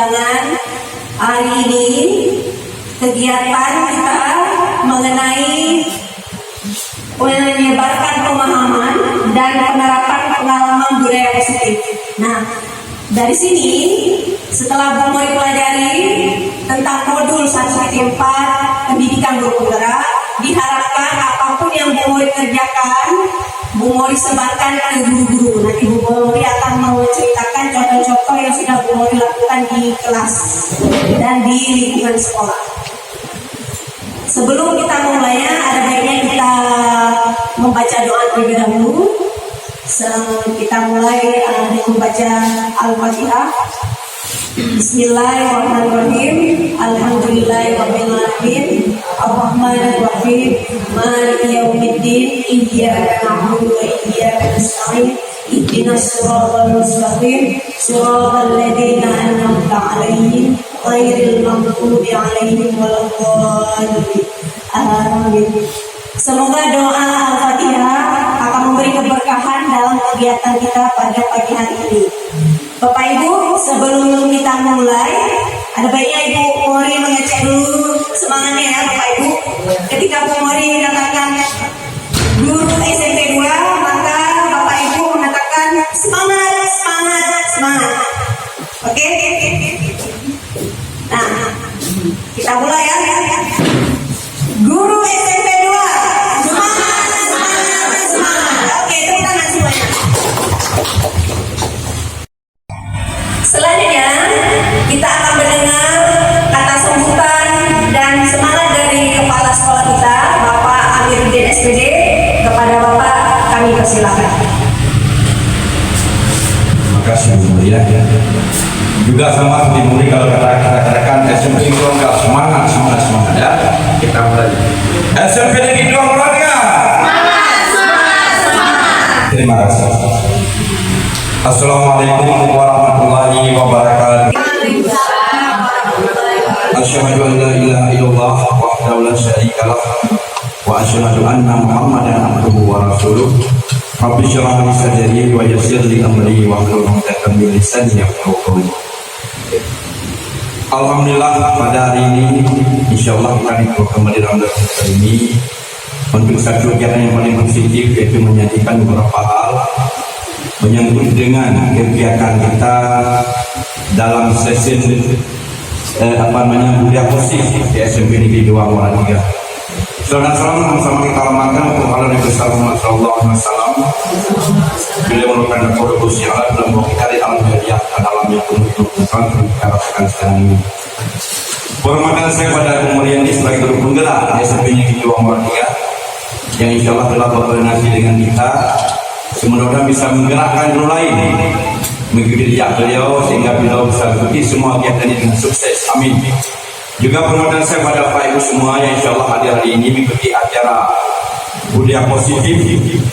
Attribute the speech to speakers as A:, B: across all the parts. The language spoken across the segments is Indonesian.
A: undangan hari ini. Kegiatan kita mengenai menyebarkan pemahaman dan penerapan pengalaman budaya positif. Nah, dari sini setelah Bu Mori pelajari tentang modul 1.4 pendidikan guru penggerak, diharapkan apapun yang Bu Mori kerjakan, Bu Mori sebarkan ke guru-guru. Nanti Bu Mori akan menceritakan contoh-contoh yang sudah Bu Mori lakukan di kelas dan di lingkungan sekolah. Sebelum kita mulainya, ada baiknya kita membaca doa terlebih dahulu. Kita mulai dengan membaca Al-Fatihah. Bismillahirrahmanirrahim. Alhamdulillahirabbil alamin. Arrahmanir rahim. Maliki yaumiddin. Iyyaka na'budu wa iyyaka nasta'in. Ihdinas siratal mustaqim. Siratal ladzina an'amta 'alaihim ghairil maghdubi 'alaihim waladdallin. Amin. Semoga doa Al-Fatihah akan memberi keberkahan dalam kegiatan kita pada pagi hari ini. Bapak Ibu, sebelum kita mulai, ada baiknya Ibu Mori mengecek dulu semangatnya ya Bapak Ibu. Ketika Bu Mori katakan guru SMP 2, maka Bapak Ibu mengatakan semangat, semangat, semangat. Oke? Nah, kita mulai ya. Guru SMP 2, semangat, semangat, semangat. Oke, tepuk tangan semuanya. Selanjutnya, kita akan mendengar kata sambutan dan semangat dari kepala sekolah kita, Bapak Amiruddin SPD. Kepada Bapak, kami persilakan.
B: Terima kasih Bu Mori ya. Juga sama seperti Mori kalau kita katakan SMP itu enggak semangat ya. Kita mulai. SMP Negeri 2 Muradia. Semangat. Terima kasih. Assalamualaikum warahmatullahi wabarakatuh. Asyhadu an la ilaha illallah wahdahu la syarika lah wa asyhadu anna Muhammadan abduhu wa rasuluh. Rabbi shrah li sadri wa yassir li amri wa hlul 'uqdatam min lisani yafqahu qawli. Alhamdulillah pada hari ini insyaallah kita diberi kembali dalam kesempatan ini untuk satu kegiatan yang paling positif, yaitu menyajikan beberapa hal menyangkut dengan kegiatan kita dalam sesi budaya positif di SMP Negeri 2 Muradia. Salam sama kita lamakan untuk Allah Nabi Muhammad SAW. Beliau merupakan kontribusi Allah dalam bahwa kita di alam jariah dan alam yang penuh untuk kita rasakan sekarang ini. Penghormatan saya pada Bu Mori ini sebagai guru penggerak di SMP Negeri 2 Muradia yang insya Allah telah berkoordinasi dengan kita. Semoga bisa menggerakkan guru lain mengikuti jejak beliau sehingga beliau bisa mengikuti semua kegiatan ini dengan sukses. Amin. Juga permohonan saya pada Bapak Ibu semua yang insya Allah hadir hari ini mengikuti acara budaya positif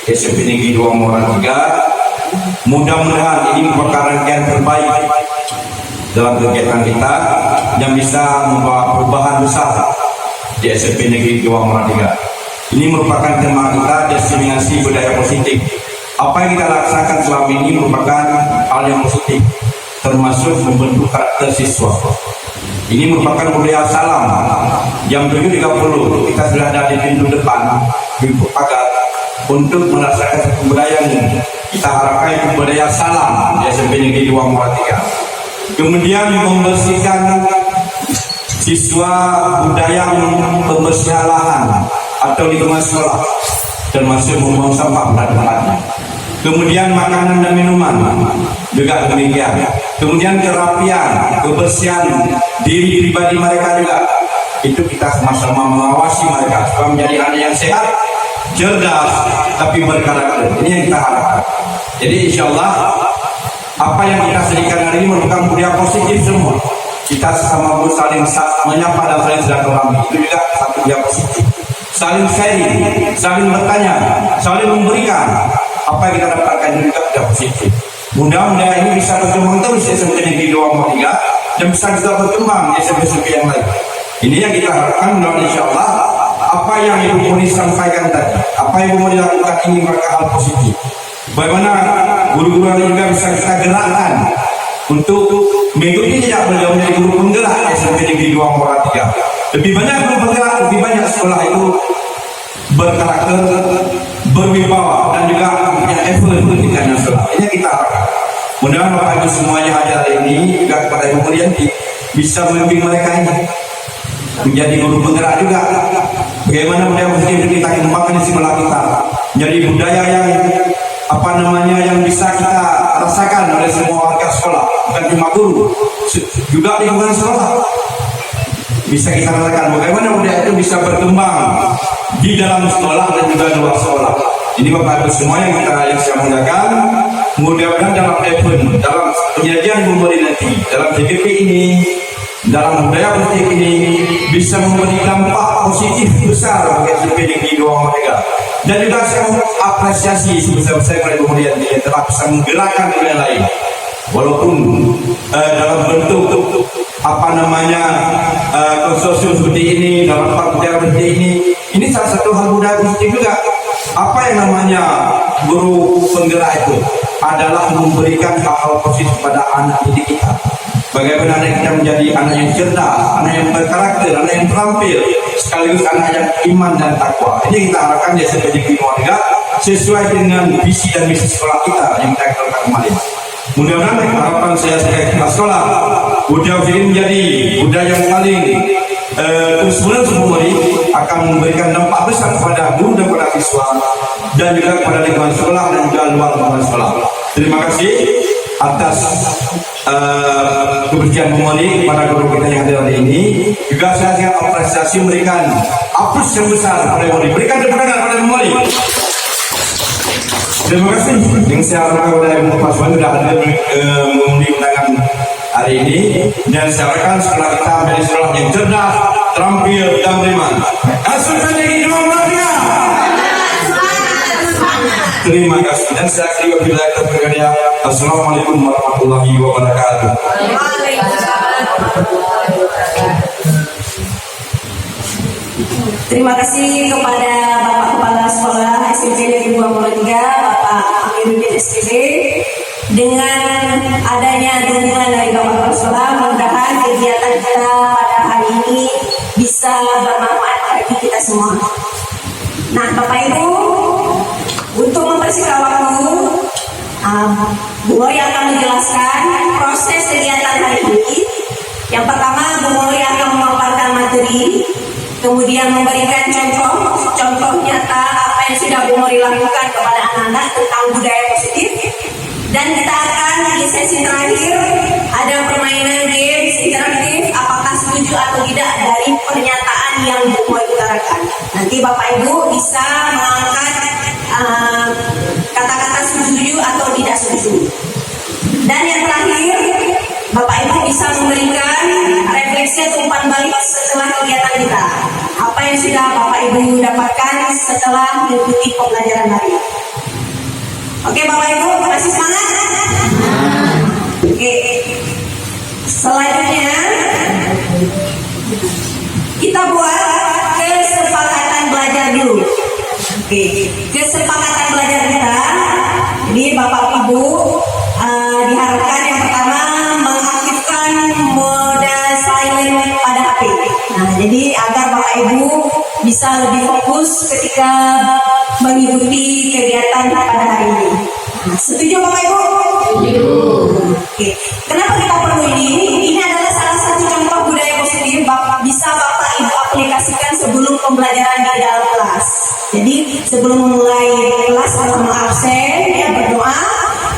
B: SMP Negeri 2 Muradia. Mudah-mudahan ini merupakan rangkaian terbaik dalam kegiatan kita yang bisa membawa perubahan besar di SMP Negeri 2 Muradia. Ini merupakan tema kita, destinasi budaya positif. Apa yang kita laksanakan selama ini merupakan hal yang positif, termasuk membentuk karakter siswa. Ini merupakan budaya salam yang 7.30 kita sudah ada di pintu depan, pintu pagar untuk melaksanakan budaya ini. Kita harapkan itu budaya salam di SMP Negeri 2 Muradia. Kemudian membersihkan siswa budaya pembersihan lahan atau lingkungan sekolah, termasuk membuang sampah pada tempatnya. Kemudian makanan dan minuman juga demikian. Kemudian kerapian, kebersihan diri pribadi mereka juga. Itu kita sama-sama mengawasi mereka supaya menjadi anak yang sehat, cerdas, tapi berkarakter. Ini yang kita harapkan. Jadi insya Allah apa yang kita sediakan hari ini merupakan budaya positif semua. Kita sama saling menyapa dan saling silaturahmi. Itu juga satu budaya positif. Saling sharing, saling bertanya, saling memberikan. Apa yang kita dapatkan juga sudah positif. Mudah-mudahan ini bisa berkembang terus di SMP Negeri 2 Muradia dan bisa juga berkembang di SMP-SMP yang lain. Ini yang kita harapkan, mudah-mudahan insya Allah apa yang Ibu Mori sampaikan tadi, apa yang Ibu Mori lakukan ini merupakan hal positif. Bagaimana guru-guru juga bisa kita gerakkan untuk mengikuti jejak beliau menjadi guru penggerak SMP Negeri 2 Moratia. Lebih banyak guru penggerak, lebih banyak sekolah itu berkarakter, berwibawa, dan juga punya effort untuk tingkat nasional. Ini kita harapkan. Mudah-mudahan Bapak Ibu semuanya hadir hari ini juga kepada Ibu Murianti bisa membimbing mereka ini menjadi guru penggerak juga. Bagaimana budaya positif kita kembangkan di sekolah kita menjadi budaya yang yang bisa kita rasakan oleh semua warga sekolah, bukan cuma guru, juga lingkungan sekolah. Bisa kita rasakan bagaimana budaya itu bisa berkembang di dalam sekolah dan juga luar sekolah. Ini Bapak Ibu semua yang saya muliakan, mudah-mudahan dalam event, dalam penyajian Bumuri nanti, dalam TGP ini, dalam budaya positif ini bisa memberi dampak positif besar bagi SMP Negeri 2 Moratia. Dan juga saya apresiasi sebesar-besar kepada kemudian yang telah bisa menggerakkan dunia lain, walaupun dalam bentuk konsorsium seperti ini, dalam budaya seperti ini salah satu hal budaya positif juga. Apa yang namanya guru penggerak itu adalah memberikan hal-hal positif pada anak didik kita. Bagaimana anak kita menjadi anak yang cerdas, anak yang berkarakter, anak yang terampil, sekaligus anak yang iman dan takwa. Ini kita harapkan dia sebagai keluarga sesuai dengan visi dan misi sekolah kita yang kita keluarkan kemarin. Mudah-mudahan harapan saya sebagai kepala sekolah, budaya ini menjadi budaya yang paling terus-menerus akan memberikan dampak besar kepada guru dan kepada siswa dan juga kepada lingkungan sekolah dan juga luar lingkungan sekolah. Terima kasih atas kebersihan memori kepada guru kita yang hadir hari ini. Juga saya sangat apresiasi memberikan apresiasi yang besar kepada memori. Berikan tepuk tangan kepada memori. Terima kasih. Yang saya harapkan kepada Ibu Paswan sudah hadir mengundi undangan hari ini, dan saya harapkan sekolah kita menjadi sekolah yang cerdas, terampil, dan beriman. SMP Negeri 2 Moratia. Terima kasih, dan saya akhiri wabillahi taufiq wal hidayah. Assalamualaikum warahmatullahi wabarakatuh.
A: Terima kasih kepada Bapak Kepala Sekolah SMP Negeri 2 Moratia, Bapak Amiruddin SPD. Dengan adanya dukungan dari Bapak Kepala Sekolah, mudah-mudahan kegiatan kita pada hari ini bisa bermanfaat bagi kita semua. Nah, Bapak Ibu, untuk mempersingkat waktu, Bu Mori akan menjelaskan proses kegiatan hari ini. Yang pertama, Bu Mori akan memaparkan materi, kemudian memberikan contoh nyata apa yang sudah Bu Mori lakukan kepada anak-anak tentang budaya positif. Dan kita akan di sesi terakhir ada permainan games interaktif, apakah setuju atau tidak dari pernyataan yang Bu Mori utarakan. Nanti Bapak Ibu bisa mengangkat kata-kata setuju atau tidak setuju. Dan yang terakhir, Bapak Ibu bisa memberikan refleksi atau umpan balik setelah kegiatan kita. Apa yang sudah Bapak Ibu dapatkan setelah mengikuti pembelajaran hari ini. Oke Bapak Ibu, masih semangat? Oke. Selanjutnya kita buat kesepakatan belajar dulu. Oke, kesepakatan belajar kita. Jadi Bapak Ibu diharapkan yang pertama mengaktifkan mode silent pada HP. Nah, jadi agar Bapak Ibu bisa lebih fokus ketika mengikuti kegiatan pada hari ini. Nah, setuju Bapak Ibu? Setuju. Oke. Kenapa kita perlu ini? Ini adalah salah satu contoh budaya positif bisa Bapak Ibu aplikasikan sebelum pembelajaran di dalam kelas. Jadi sebelum memulai kelas bersama absen, ya berdoa.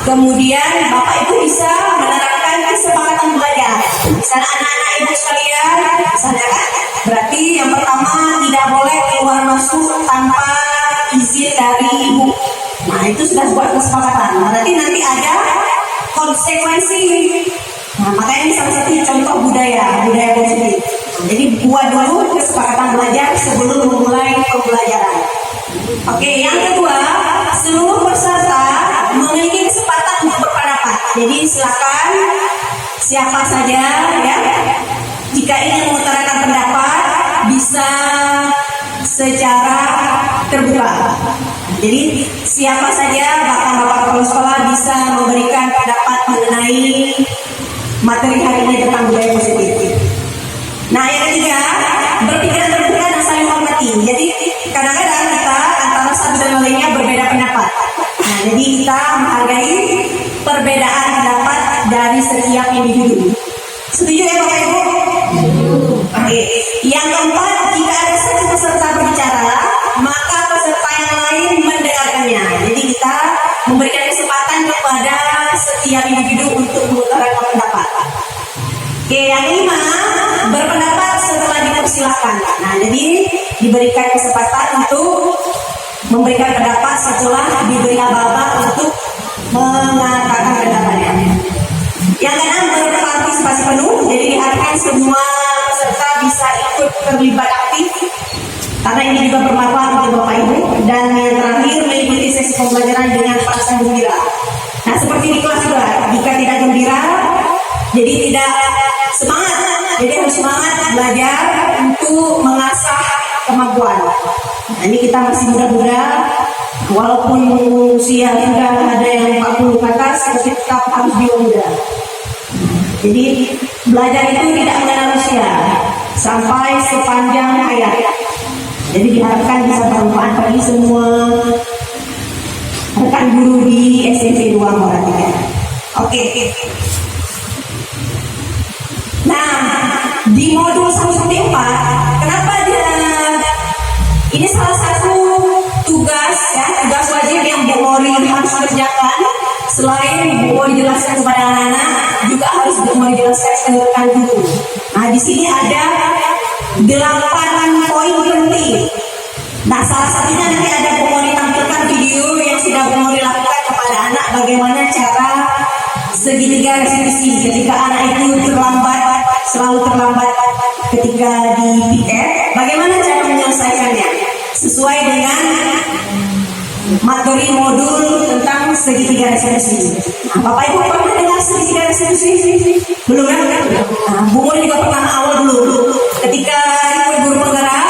A: Kemudian Bapak Ibu bisa menerapkan kesepakatan belajar. Misalnya anak-anak Ibu sekalian, misalnya kan? Berarti yang pertama tidak boleh keluar masuk tanpa izin dari ibu. Nah itu sudah buat kesepakatan. Nah, nanti ada konsekuensi. Nah makanya ini salah satu contoh budaya positif. Nah, jadi buat dulu kesepakatan belajar sebelum memulai pembelajaran. Oke, yang kedua, seluruh peserta memiliki kesempatan untuk berpendapat. Jadi silakan siapa saja ya, jika ingin mengutarakan pendapat bisa secara terbuka. Jadi siapa saja bahkan Bapak Kepala Sekolah bisa memberikan pendapat mengenai materi hari ini tentang budaya positif. Nah, yang ketiga, berpikiran terbuka dan saling menghormati. Jadi kadang-kadang kita antara satu dan lainnya berbeda pendapat. Nah, jadi kita menghargai perbedaan pendapat dari setiap individu. Setuju ya Bapak Ibu? Oke. Yang keempat, jika ada satu peserta berbicara, maka peserta yang lain mendengarkannya. Jadi kita memberikan kesempatan kepada setiap individu untuk mengutarakan pendapat. Oke, yang kelima, berpendapat setelah dipersilakan. Nah, jadi diberikan kesempatan untuk memberikan pendapat setelah diberi aba-aba untuk mengatakan pendapatnya. Yang keenam, berpartisipasi penuh. Jadi diharapkan semua peserta bisa ikut terlibat aktif karena ini juga bermanfaat untuk Bapak Ibu. Dan yang terakhir, mengikuti sesi pembelajaran dengan perasaan gembira. Nah, seperti di kelas juga, jika tidak gembira, jadi tidak semangat. Jadi harus semangat belajar untuk mengasah kemampuan. Nah, ini kita masih muda-muda, walaupun usia sudah ada yang 40 ke atas, tapi tetap harus jiwa muda. Jadi belajar itu tidak mengenal usia sampai sepanjang hayat. Jadi diharapkan bisa bermanfaat bagi semua rekan guru di SMP 2 Moratika. Oke. Nah, di modul 1.4, kenapa dia ini salah satu tugas wajib yang Bu Mori harus kerjakan. Selain Bu Mori jelaskan kepada anak-anak, juga harus Bu Mori jelaskan ke rekan guru. Nah, di sini ada 8 poin penting. Nah, salah satunya nanti ada Bu Mori tampilkan video yang sudah Bu Mori lakukan kepada anak bagaimana cara segitiga restitusi ketika anak itu selalu terlambat ketika di piket, bagaimana cara menyelesaikannya sesuai dengan materi modul tentang segitiga restitusi. Nah, Bapak Ibu pernah dengar segitiga restitusi? Belum kan? Nah, Bu Mori juga pernah awal dulu ketika ikut guru penggerak,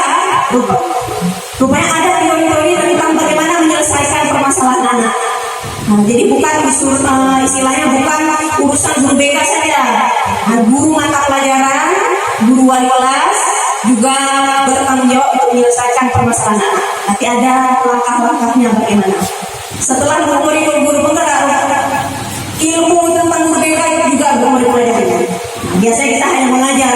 A: rupanya ada teori-teori tentang bagaimana menyelesaikan permasalahan anak. Nah, jadi bukan istilahnya bukan urusan guru BK saja. Nah, guru mata pelajaran, guru wali kelas juga bertanggung jawab untuk menyelesaikan permasalahan anak. Nanti ada langkah-langkahnya bagaimana. Setelah guru penggerak, ilmu tentang guru BK itu juga guru dipelajari. Nah, biasanya kita hanya mengajar,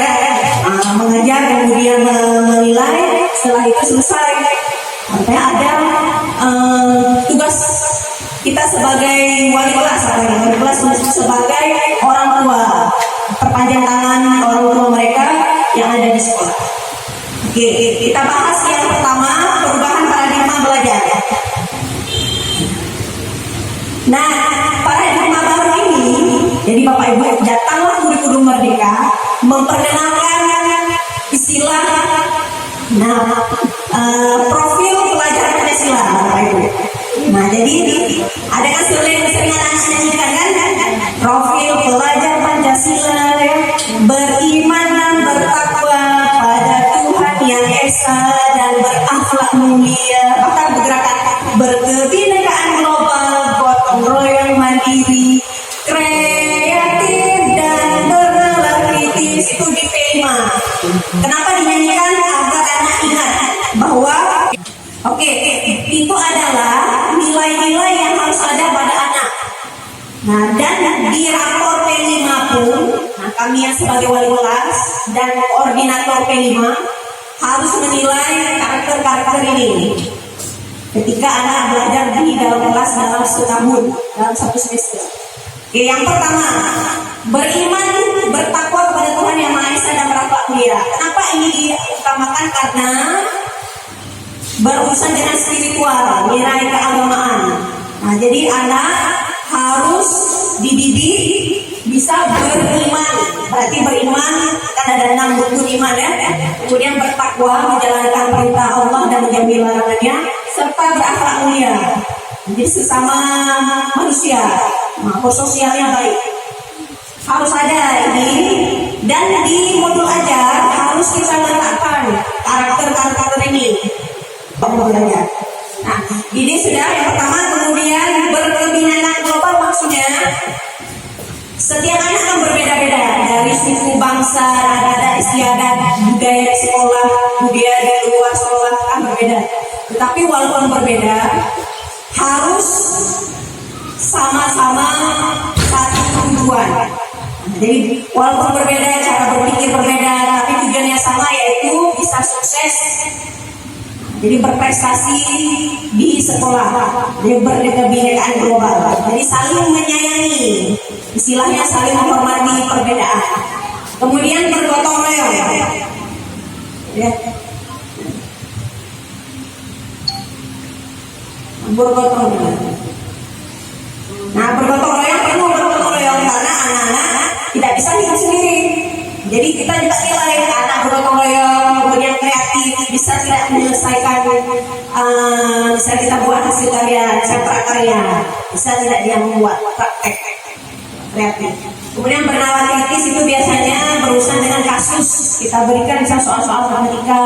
A: mengajar kemudian menilai. Setelah itu selesai. Artinya ada tugas kita sebagai wali kelas sebagai orang tua, perpanjang tangan orang tua mereka yang ada di sekolah. Oke, kita bahas yang pertama, perubahan paradigma belajar. Nah, paradigma baru ini, jadi Bapak Ibu, datanglah kurikulum Merdeka memperkenalkan istilah profil pelajar Pancasila, Bapak Ibu. Nah, jadi ada kan sering anak-anak nyanyikan kan? Profil pelajar Pancasila, beriman dan bertakwa pada Tuhan Yang Esa dan berakhlak mulia, akan bergerakan berkebinekaan global, gotong royong mandiri, kreatif dan bernalar kritis. Itu di P5. Kenapa dinyanyikan? Agar anak ingat bahwa itu adalah nilai-nilai yang harus ada pada anak. Nah, dan di rapor P5 pun, kami yang sebagai wali kelas dan koordinator P5 harus menilai karakter-karakter ini ketika anak belajar di dalam kelas dalam setahun, dalam satu semester. Oke, yang pertama, beriman, bertakwa kepada Tuhan Yang Maha Esa dan berakhlak mulia. Kenapa ini diutamakan? Karena berurusan dengan spiritual, nilai keagamaan. Nah, jadi anak harus dididik bisa beriman. Berarti beriman kan ada 6 rukun iman ya. Kemudian bertakwa, menjalankan perintah Allah dan menjauhi larangannya, serta berakhlak mulia. Jadi sesama manusia, sosialnya baik. Harus ada ini. Dan di modul ajar harus kita letakkan karakter-karakter ini. Belajar. Nah, ini sudah yang pertama. Kemudian berkebinekaan global maksudnya Setiap anak kan berbeda-beda dari suku, bangsa, adat istiadat, budaya di sekolah, budaya di luar sekolah kan berbeda. Tetapi walaupun berbeda, harus sama-sama satu tujuan. Jadi walaupun berbeda, cara berpikir berbeda, tapi tujuannya sama, yaitu bisa sukses. Jadi berprestasi di sekolah, jadi berkebinekaan global. Jadi saling menyayangi, istilahnya saling menghormati perbedaan. Kemudian bergotong royong. Ya. Bergotong royong. Nah, bergotong royong perlu bergotong royong karena anak-anak tidak bisa hidup sendiri. Jadi kita juga nilai anak bergotong royong, kemudian kreatif, bisa tidak menyelesaikan, bisa kita buat hasil karya, bisa prakarya, bisa tidak dia membuat praktek kreatif. Kemudian bernalar kritis itu biasanya berurusan dengan kasus. Kita berikan misalnya soal-soal matematika,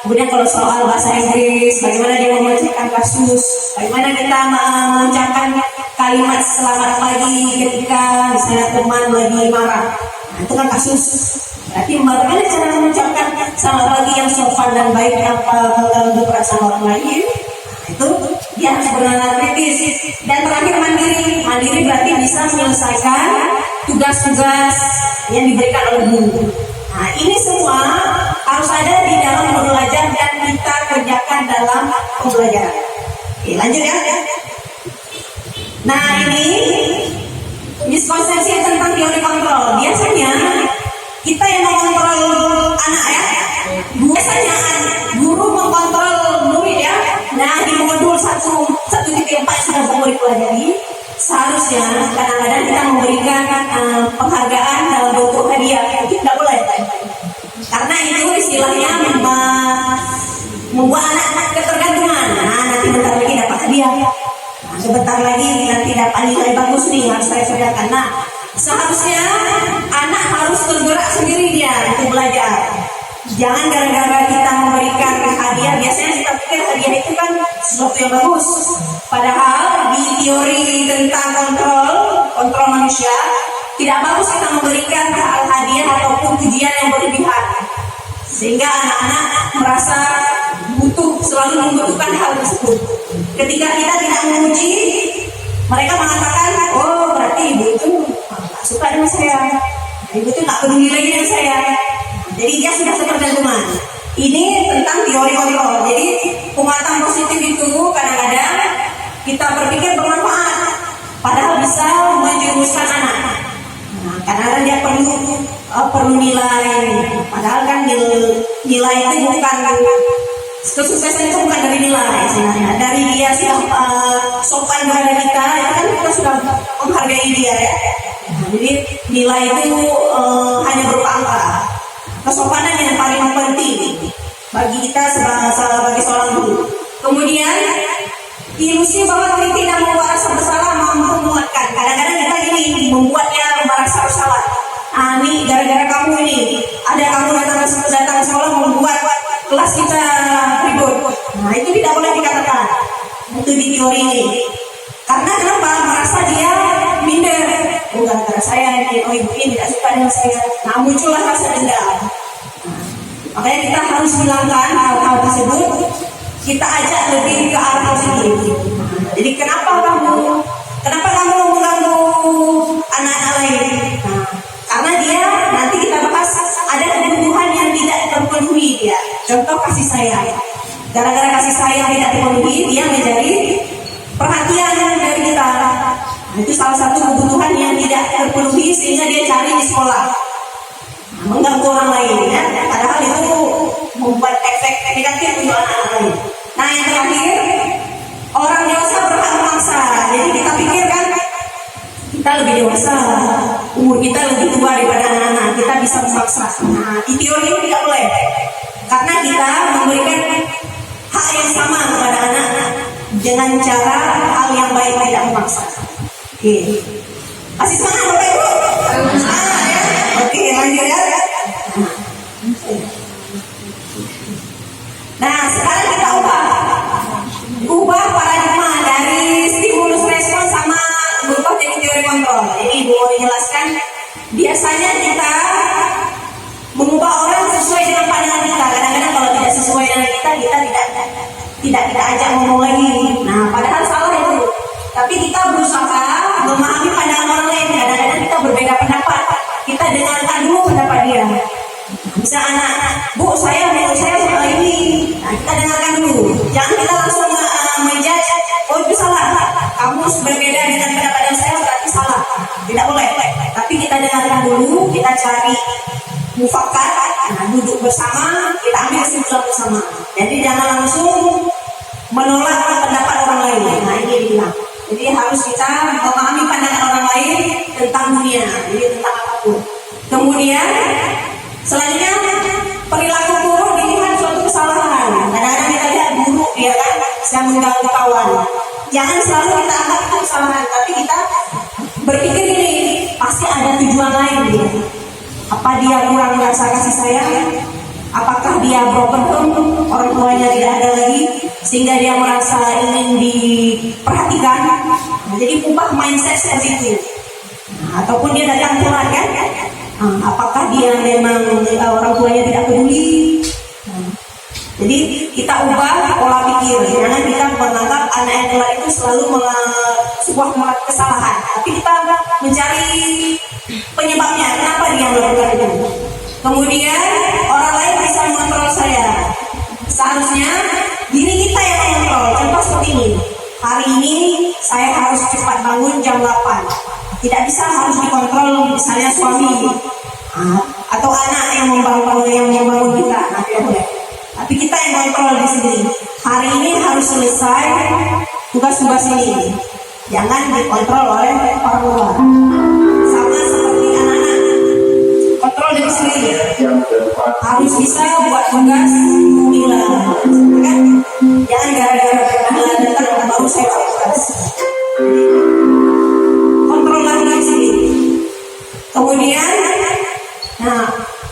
A: kemudian kalau soal bahasa Inggris, bagaimana dia memecahkan kasus, bagaimana kita mengucapkan kalimat selamat pagi ketika misalnya teman lagi marah. Nah, itu kan kasus. Berarti bagaimana cara mengucapkan selamat pagi yang sopan dan baik tanpa mengganggu perasaan orang lain. Itu dia harus bernalar kritis. Dan terakhir mandiri. Mandiri berarti bisa menyelesaikan tugas-tugas yang diberikan oleh guru. Nah, ini semua harus ada di dalam belajar dan kita kerjakan dalam pembelajaran. Oke, lanjut ya. Nah, ini miskonsepsi tentang teori kontrol. Biasanya kita yang mengontrol anak ya. Biasanya guru mengontrol murid ya. Nah, di modul 1.4 sudah murid pelajari. Seharusnya kadang-kadang kita memberikan penghargaan dalam bentuk hadiah. Itu tidak boleh. Karena itu istilahnya membuat anak ketergantungan. Nah, nanti bentar lagi dapat hadiah. Sebentar lagi nanti dapat nilai bagus nih, harus saya kerjakan. Nah, seharusnya anak harus bergerak sendiri dia untuk belajar. Jangan gara-gara kita memberikan hadiah, biasanya kita pikir hadiah itu kan sesuatu yang bagus. Padahal di teori tentang kontrol manusia, tidak bagus kita memberikan hadiah ataupun pujian yang berlebihan. Sehingga anak-anak merasa selalu membutuhkan hal tersebut. Ketika kita tidak memuji, mereka mengatakan, oh berarti ibu itu nggak suka dengan saya, ibu itu nggak peduli lagi dengan saya. Jadi dia sudah ketergantungan. Ini tentang teori kontrol. Jadi penguatan positif itu kadang-kadang kita berpikir bermanfaat, padahal bisa menjerumuskan anak. Nah, kadang-kadang dia perlu nilai, padahal kan nilai itu bukan kesuksesan itu bukan dari nilai sebenarnya, dari dia siap sopan kepada kita, itu kan kita sudah menghargai dia ya. Nah, jadi nilai itu hanya berupa angka. Kesopanan yang paling penting bagi kita sebagai seorang guru. Kemudian ilusi bahwa kritik dan membuat rasa bersalah mampu menguatkan. Kadang-kadang kita gini membuatnya merasa bersalah. Ini gara-gara kamu ini, ada kamu datang ke sekolah membuat kelas kita ribut. Nah, itu tidak boleh dikatakan. Itu di teori ini. Karena kenapa? Merasa dia minder. Gara-gara saya ini, ibu ini tidak suka dengan saya. Nah, muncullah rasa dendam. Makanya kita harus hilangkan hal-hal tersebut. Kita ajak lebih ke arah positif. Jadi kenapa kamu mengganggu anak-anak lain? Nah, karena dia nanti kita bahas ada kebutuhan yang tidak terpenuhi dia. Contoh kasih sayang. Gara-gara kasih sayang tidak terpenuhi, dia menjadi perhatian dari kita. Nah, itu salah satu kebutuhan yang tidak terpenuhi sehingga dia cari di sekolah. Mengganggu orang lain ya. Padahal itu membuat efek negatif untuk anak lain. Nah, yang terakhir, orang dewasa berhak memaksa. Jadi kita pikirkan kita lebih dewasa, umur kita lebih tua daripada anak-anak, kita bisa memaksa. Nah, di teori ini tidak boleh. Karena kita memberikan hak yang sama kepada anak-anak dengan cara hal yang baik, tidak memaksa. Oke. Kasih semangat Bapak Ibu. Ya. Oke, lanjut ya. Nah, sekarang kita ubah paradigma dari stimulus respon sama berubah jadi teori kontrol. Jadi Ibu mau dijelaskan kita tidak ajak ngomong lagi. Nah, padahal salah itu. Tapi kita berusaha memahami pandangan orang lain. Kadang-kadang kita berbeda pendapat. Kita dengarkan dulu pendapat dia. Bisa anak, Bu, menurut saya soal ini. Nah, kita dengarkan dulu. Jangan kita langsung menjudge, oh itu salah. Kamu berbeda dengan pendapat yang saya berarti salah. Tidak boleh. Tapi kita dengarkan dulu, kita cari mufakat, duduk bersama, kita ambil kesimpulan bersama. Jadi jangan langsung menolak pendapat orang lain. Nah, ini dibilang. Jadi harus kita memahami pandangan orang lain tentang dunia, jadi tentang apapun. Kemudian selanjutnya perilaku buruk dilihat suatu kesalahan. Kadang-kadang kita lihat buruk dia kan, sedang mengganggu kawan. Jangan selalu kita anggap itu kesalahan, tapi kita berpikir ini pasti ada tujuan lain dia. Apa dia kurang merasa kasih sayang? Apakah dia broken home, orang tuanya tidak ada lagi, sehingga dia merasa ingin diperhatikan? Nah, jadi ubah mindset seperti itu. Nah, ataupun dia datang telat kan? Nah, apakah dia memang orang tuanya tidak peduli? Nah, jadi kita ubah pola pikir. Jangan kita menganggap anak yang telat itu selalu sebuah kesalahan, tapi kita mencari penyebabnya. Kenapa dia melakukan itu? Kemudian orang lain bisa mengontrol saya. Seharusnya diri kita yang mengontrol. Contoh seperti ini. Hari ini saya harus cepat bangun jam 8. Tidak bisa harus dikontrol misalnya suami atau anak yang membangun kita. Tidak boleh. Tapi kita yang kontrol di sini. Hari ini harus selesai tugas-tugas ini. Jangan dikontrol oleh orang luar. Sama seperti anak-anak, kontrol diri sendiri. Harus bisa buat tugas bilang, kan? Jangan gara-gara datang baru saya tugas. Kontrol diri sendiri. Kemudian,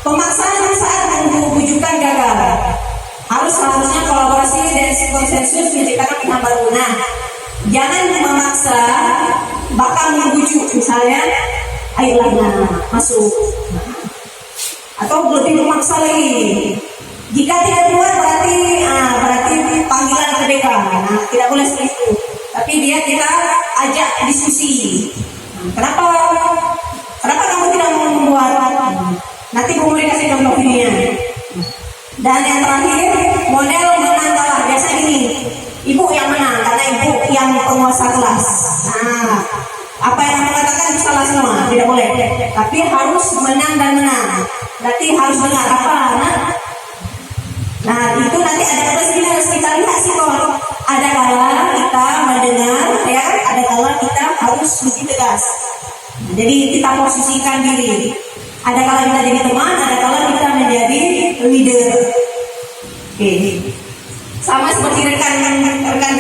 A: pemaksaan saat membujukan gagal. Harusnya kolaborasi dan konsensus menciptakan pihak baru. Nah, jangan memaksa, bahkan membujuk. Misalnya, ayolah masuk. Atau lebih memaksa lagi. Jika tidak keluar berarti panggilan KPK. Nah, tidak boleh seperti itu. Tapi kita ajak diskusi. Kenapa kamu tidak mau membuat? Nanti komunikasi contoh videonya. Dan yang terakhir, model menang kalah. Biasa gini, ibu yang menang karena ibu yang penguasa kelas. Nah, apa yang kamu katakan salah semua, tidak boleh. Tapi harus menang dan menang. Berarti harus dengar apa, Nah, itu nanti ada kata sini harus kita lihat sih kok. Ada kala kita mendengar, ya, ada kala kita harus lebih tegas. Jadi kita posisikan diri. Ada kala kita jadi teman, ada kala kita menjadi leader. Oke. Sama seperti rekan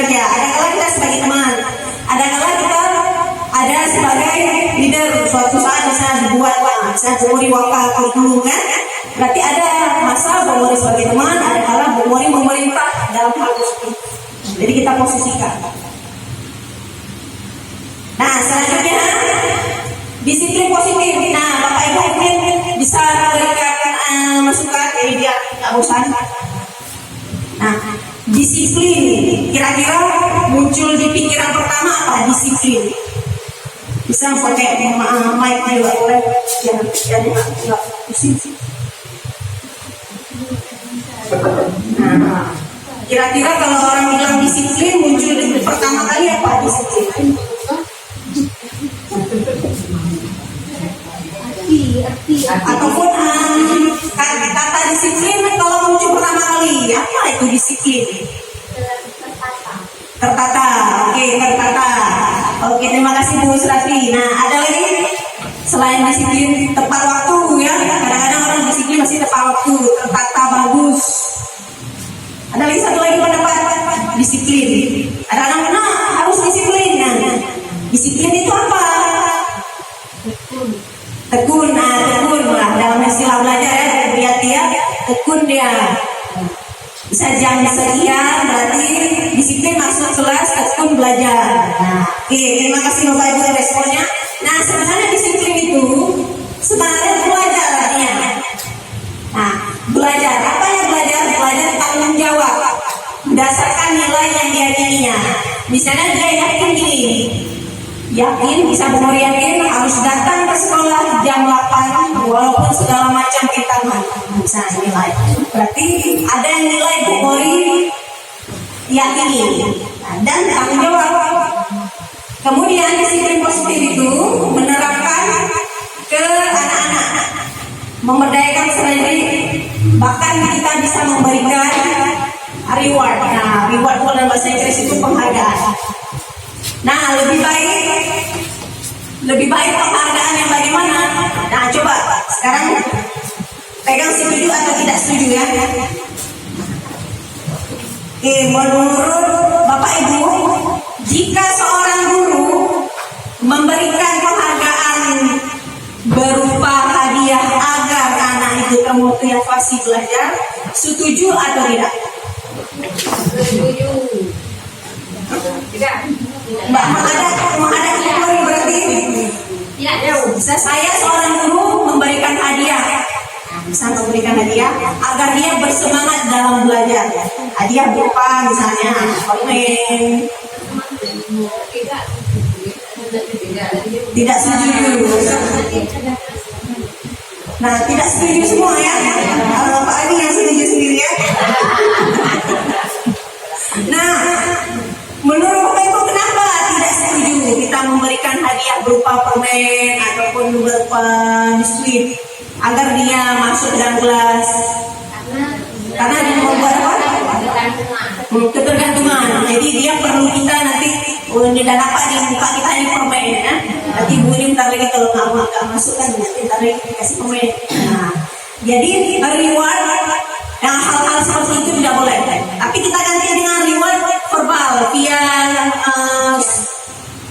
A: kerja. Ada kala kita sebagai teman, ada kala kita ada sebagai leader. Suatu saat misalnya dibuat Bomori wakil kurikulum kan. Berarti ada masa Bomori sebagai teman, ada kala Bomori memerintah dalam hal tersebut. Jadi kita posisikan. Nah, selanjutnya disiplin positif. Nah, Bapak Ibu mungkin bisa berikan masukan, jadi dia nggak bosan. Nah, disiplin kira-kira muncul di pikiran pertama apa? Disiplin. Bisa pakai mic juga boleh. Jadi nggak pusing. Nah, kira-kira kalau orang bilang disiplin muncul di pertama kali apa? Disiplin. Ataupun kata disiplin kalau muncul pertama kali apa itu disiplin? Tertata. Oke, terima kasih Bu Srafi. Nah, ada lagi selain disiplin tepat waktu ya. Kadang-kadang orang disiplin masih tepat waktu, tertata bagus. Ada lagi satu lagi pendapat disiplin. Ada anak-anak harus disiplin. Nah, disiplin itu apa? Tekun lah dalam istilah belajar ya, tekun dia. Bisa jam sekian berarti disiplin masuk kelas, tekun belajar. Nah, oke, terima kasih Bapak Ibu responnya. Nah, sebenarnya disiplin itu sebenarnya belajar artinya. Nah, belajar apa yang belajar? Belajar tanggung jawab. berdasarkan nilai yang diyakininya. Misalnya dia yakin gini, yakin bisa umur yakin harus datang ke sekolah jam 8 walaupun segala macam rintangan. Misalnya nilai. Berarti ada yang nilai Bukhari yakini dan tanggung jawab. Kemudian disiplin positif itu menerapkan ke anak-anak, memberdayakan sendiri, bahkan kita bisa memberikan reward. Nah, reward dalam bahasa Inggris itu penghargaan. Nah, lebih baik penghargaan yang bagaimana? Nah, coba sekarang pegang setuju atau tidak setuju ya. Menurut Bapak Ibu, jika seorang guru memberikan penghargaan berupa hadiah agar anak itu termotivasi belajar, setuju atau tidak?
C: Setuju. Tidak.
A: Mbak, ada kategori berarti.
C: Tidak.
A: Saya seorang guru memberikan hadiah, bisa memberikan hadiah agar dia bersemangat dalam belajar. Hadiah berupa misalnya permen. Tidak setuju. Nah, tidak setuju semua ya. Kalau Pak Adi yang setuju sendiri ya. Nah, menurut Bapak Ibu kenapa tidak setuju kita memberikan hadiah berupa permen ataupun berupa biskuit agar dia masuk dalam kelas? Karena dia membuat apa? Ketergantungan. Jadi dia perlu kita nanti tidak dapat di muka kita ini permen ya. Nanti bunyi ntar lagi kalau nggak masuk kan nanti ntar lagi dikasih permen. Nah, jadi reward yang hal-hal seperti itu tidak boleh. Tapi kita ganti dengan reward verbal via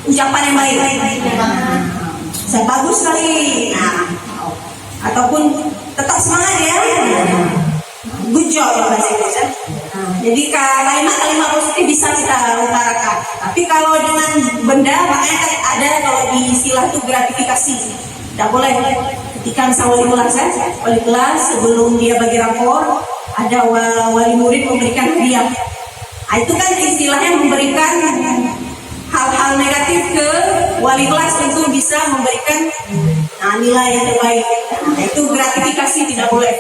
A: ucapan yang baik. Saya bagus sekali. Nah, ataupun tetap semangat ya. Good job bahasa Indonesia. Jadi kalimat-kalimat positif bisa kita utarakan. Tapi kalau dengan benda, makanya kan ada kalau di istilah itu gratifikasi. Tidak boleh. Ketika misalnya wali kelas sebelum dia bagi rapor, ada wali murid memberikan hadiah. Nah, itu kan istilahnya memberikan hal-hal negatif ke wali kelas untuk bisa memberikan nilai yang terbaik. Nah, itu gratifikasi tidak boleh.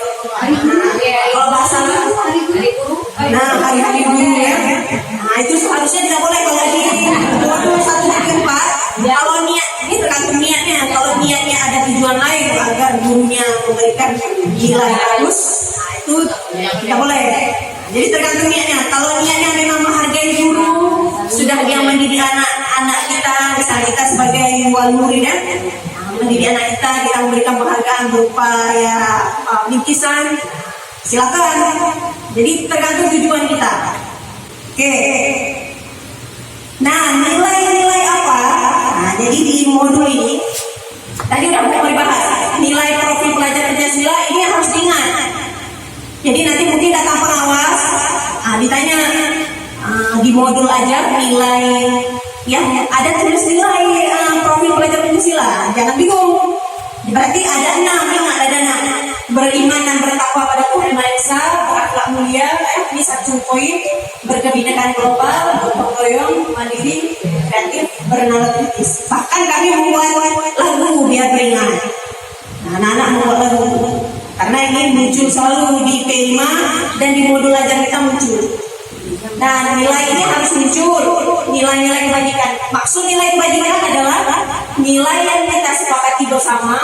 A: Kalau bahasa hari-hari guru ya. Nah, itu seharusnya tidak boleh kalau di modul 1-4. Kalau niat ini tergantung niatnya. Kalau niatnya ada tujuan lain agar gurunya memberikan nilai bagus, nah itu tidak boleh. Jadi tergantung niatnya. Kalau niatnya memang menghargai guru, sudah dia mendidik anak-anak kita, misalnya kita sebagai wali murid ya, mendidik anak kita memberikan penghargaan berupa ya bingkisan, silakan. Jadi tergantung tujuan kita. Oke. Nah, nilai-nilai apa? Nah, jadi di modul ini tadi udah mulai bahas nilai profil pelajar Pancasila ini harus diingat. Jadi nanti mungkin datang pengawas, ditanya di modul aja nilai yang ada tulis nilai profil pelajar Pancasila. Jangan bingung. Berarti ada 6, ingat ada 6. Beriman dan bertakwa pada Tuhan Maha Esa, berakhlak mulia, ini 1 poin, berkebinekaan global, gotong royong, mandiri, kreatif, bernalar kritis. Bahkan kami membuat lagu biar beringat. Nah, anak-anak membuat lagu karena ini muncul selalu di P5 dan di modul ajar kita muncul. Nah, nilai ini harus muncul, nilai-nilai kebajikan. Maksud nilai kebajikan adalah nilai yang kita sepakati bersama,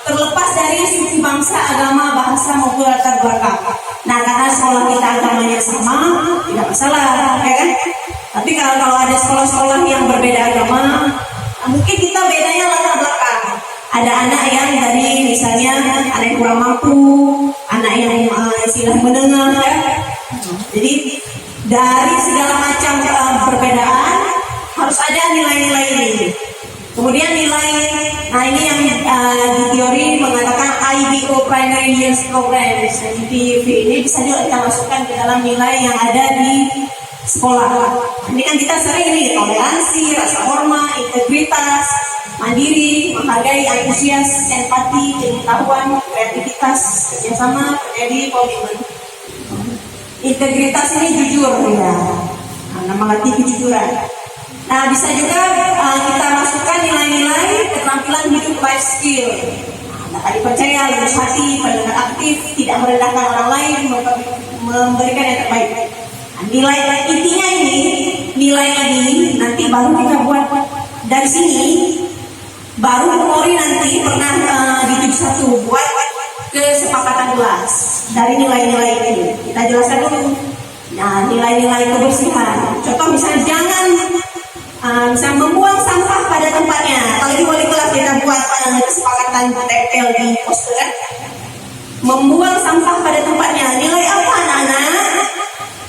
A: terlepas dari suku, bangsa, agama, bahasa maupun latar belakang. Nah, karena sekolah kita agamanya sama, tidak masalah, ya kan? Tapi kalau ada sekolah-sekolah yang berbeda agama, mungkin kita bedanya latar belakang. Ada anak yang dari misalnya anak yang kurang mampu, anak yang istilah menengah, ya. Jadi dari segala macam perbedaan harus ada nilai-nilai ini. Kemudian nilai, nah ini yang di teori mengatakan IBO Primary Years Program, IPV ini bisa juga kita masukkan ke dalam nilai yang ada di sekolah. Ini kan kita sering nih toleransi, rasa hormat, integritas, mandiri, menghargai, antusias, empati, pengetahuan, kreativitas, kerjasama, percaya diri, komitmen. Integritas ini jujur ya. Nah, melatih kejujuran. Nah, bisa juga kita masukkan nilai-nilai keterampilan hidup life skill. Nah, tadi percaya, lurus hati, pendengar aktif, tidak merendahkan orang lain, memberikan yang terbaik. Nah, nilai intinya nilai ini nanti baru kita buat dari sini. Baru Mori nanti pernah di 71 buat kesepakatan kelas dari nilai-nilai ini. Kita jelaskan dulu. Nah, nilai-nilai kebersihan. Contoh misalnya jangan membuang sampah pada tempatnya. Kalau di wali kelas kita buat kesepakatan tempel di poster. Membuang sampah pada tempatnya. Nilai apa anak-anak?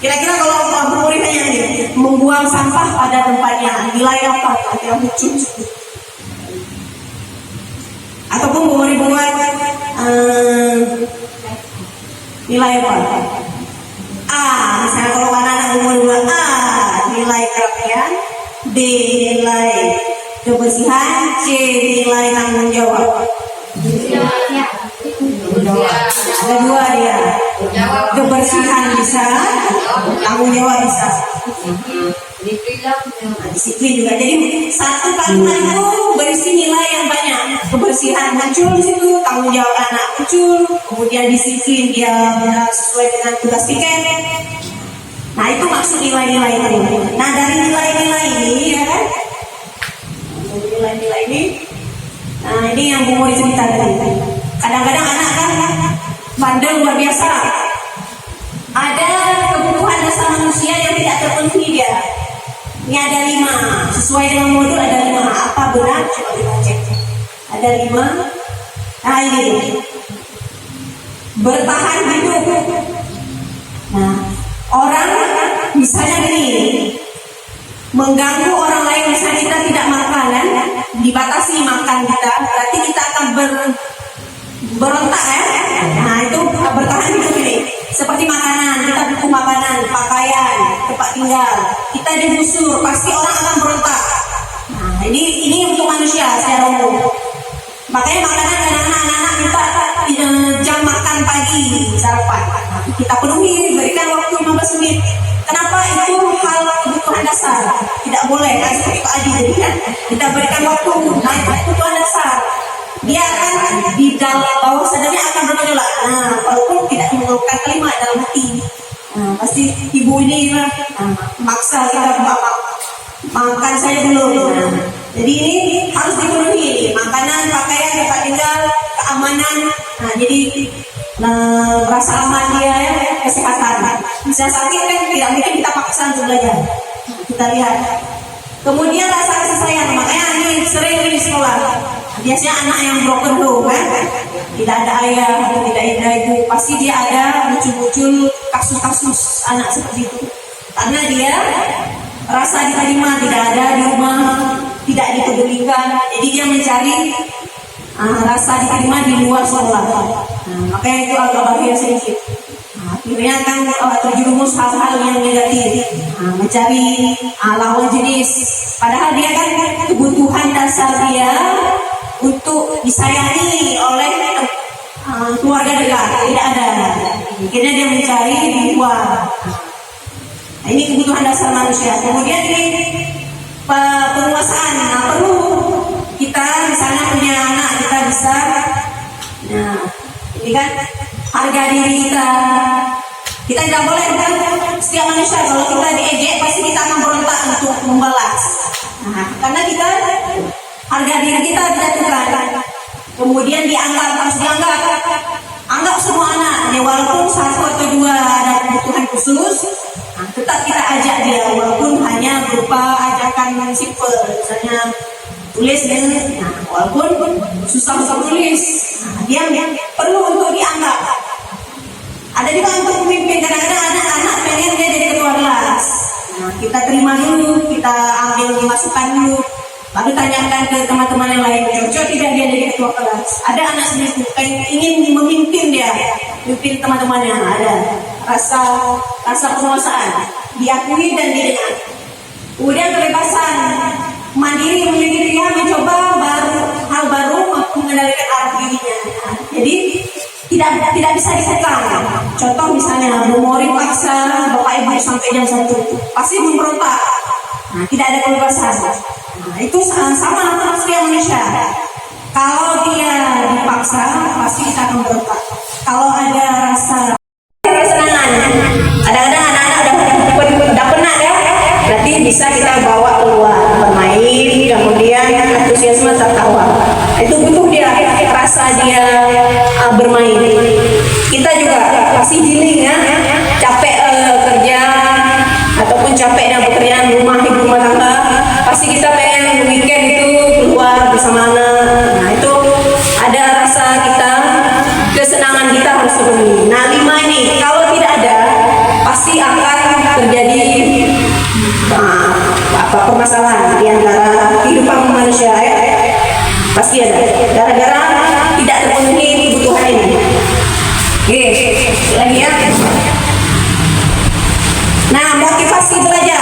A: Kira-kira kalau Mori tanya nih, membuang sampah pada tempatnya. Nilai apa? Kira-kira lucu. Ataupun Mori buat nilai apa? Misalnya kalau anak-anak umur 2 nilai kerapian, B nilai kebersihan, C nilai tanggung jawab. Ada 2 dia. Kebersihan bisa, tanggung jawab bisa. Disiplin juga. Jadi satu kalimat itu berisi nilai yang banyak. Kebersihan muncul di situ, tanggung jawab anak muncul, kemudian disiplin dia sesuai dengan tugas piket. Nah, itu maksud nilai-nilai itu. Nah, dari nilai-nilai ini ya kan, nilai-nilai ini, nah ini yang mau diceritakan. Kadang-kadang anak kan bandel luar biasa. Ada kebutuhan dasar manusia yang tidak terpenuhi dia. Ini ada 5, sesuai dengan modul ada 5. Apa benar? Coba kita cek. Ada 5. Nah ini, bertahan hidup. Nah, orang misalnya gini, mengganggu orang lain, misalnya kita tidak makan, dibatasi makan kita, berarti kita akan berontak ya. Nah itu bertahan hidup ini. Seperti makanan, kita butuh makanan, pakaian, tempat tinggal. Kita digusur, pasti orang akan berontak. Nah ini untuk manusia secara umum. Makanya makanan anak-anak minta jam makan pagi, sarapan. Nah, kita penuhi, berikan waktu 15 menit. Kenapa? Itu hal kebutuhan dasar. Tidak boleh, kan seperti Pak Adi jadi kan. Kita berikan waktu, nah kebutuhan dasar. Dia akan di dalam bawah sadarnya akan bergejolak. Nah, walaupun tidak mengeluarkan kalimat dalam hati. Nah, pasti ibu ini maksa kita makan saya dulu. Nah, jadi ini harus dipenuhi. Makanan, pakaian, tempat tinggal, keamanan. Nah, jadi rasa aman dia ya, kesehatan. Bisa sakit kan tidak mungkin kita paksa untuk belajar. Kita lihat. Kemudian rasa kasih sayang. Makanya ini sering di sekolah. Biasanya anak yang broken home kan, tidak ada ayah atau tidak ada ibu, pasti dia ada muncul-muncul kasus-kasus anak seperti itu. Karena dia rasa diterima tidak ada di rumah, tidak dipedulikan, jadi dia mencari rasa diterima di luar sekolah. Makanya itu agak bahaya sedikit. Akhirnya kan terjerumus hal-hal yang negatif, mencari lawan jenis. Padahal dia kan kebutuhan dasar dia untuk disayangi oleh keluarga dekat tidak ada. Akhirnya dia mencari di luar. Nah, ini kebutuhan dasar manusia. Kemudian ini penguasaan. Nah, perlu kita misalnya punya anak kita bisa. Nah, ini kan harga diri kita. Kita tidak boleh kan setiap manusia kalau kita diejek pasti kita akan berontak untuk membalas. Nah, karena kita harga diri kita dijatuhkan. Kemudian harus dianggap. Anggap semua anak, ya walaupun 1 atau 2 ada kebutuhan khusus, tetap kita ajak dia walaupun hanya berupa ajakan simple, misalnya tulis walaupun susah untuk tulis, dia perlu untuk dianggap. Ada juga untuk pemimpin, kadang-kadang anak-anak pengen dia jadi ketua kelas. Kita terima dulu, kita ambil masukan dulu, lalu tanyakan ke teman-teman yang lain, cocok tidak dia jadi ketua kelas. Ada anak sendiri ingin memimpin dia, memimpin teman-temannya, ada rasa penguasaan, diakui dan didengar. Kemudian kebebasan, mandiri memiliki pilihan, mencoba hal baru, mengendalikan arah dirinya. Jadi tidak bisa dikekang. Contoh misalnya misalnya Bu Mori paksa Bapak Ibu sampai jam 1, pasti memberontak. Nah, tidak ada kebebasan. Nah, itu sama manusia Indonesia. Kalau dia dipaksa, pasti kita akan berontak. Kalau ada rasa kesenangan, kadang-kadang anak-anak udah penat ya, berarti bisa kita bawa keluar bermain, kemudian antusiasme tertawa. Itu butuh dia rasa dia bermain. Kita juga pasti healing ya, capek kerja ataupun capek dengan pekerjaan rumah, hidup rumah tangga, pasti kita pengen weekend itu keluar bersama anak. Nah itu ada rasa kita, kesenangan kita harus terpenuhi. Nah 5 ini kalau tidak ada, pasti akan terjadi permasalahan di antara kehidupan manusia ya. Pasti ada, gara-gara tidak terpenuhi kebutuhan ini. Oke, lagi ya. Nah, motivasi belajar,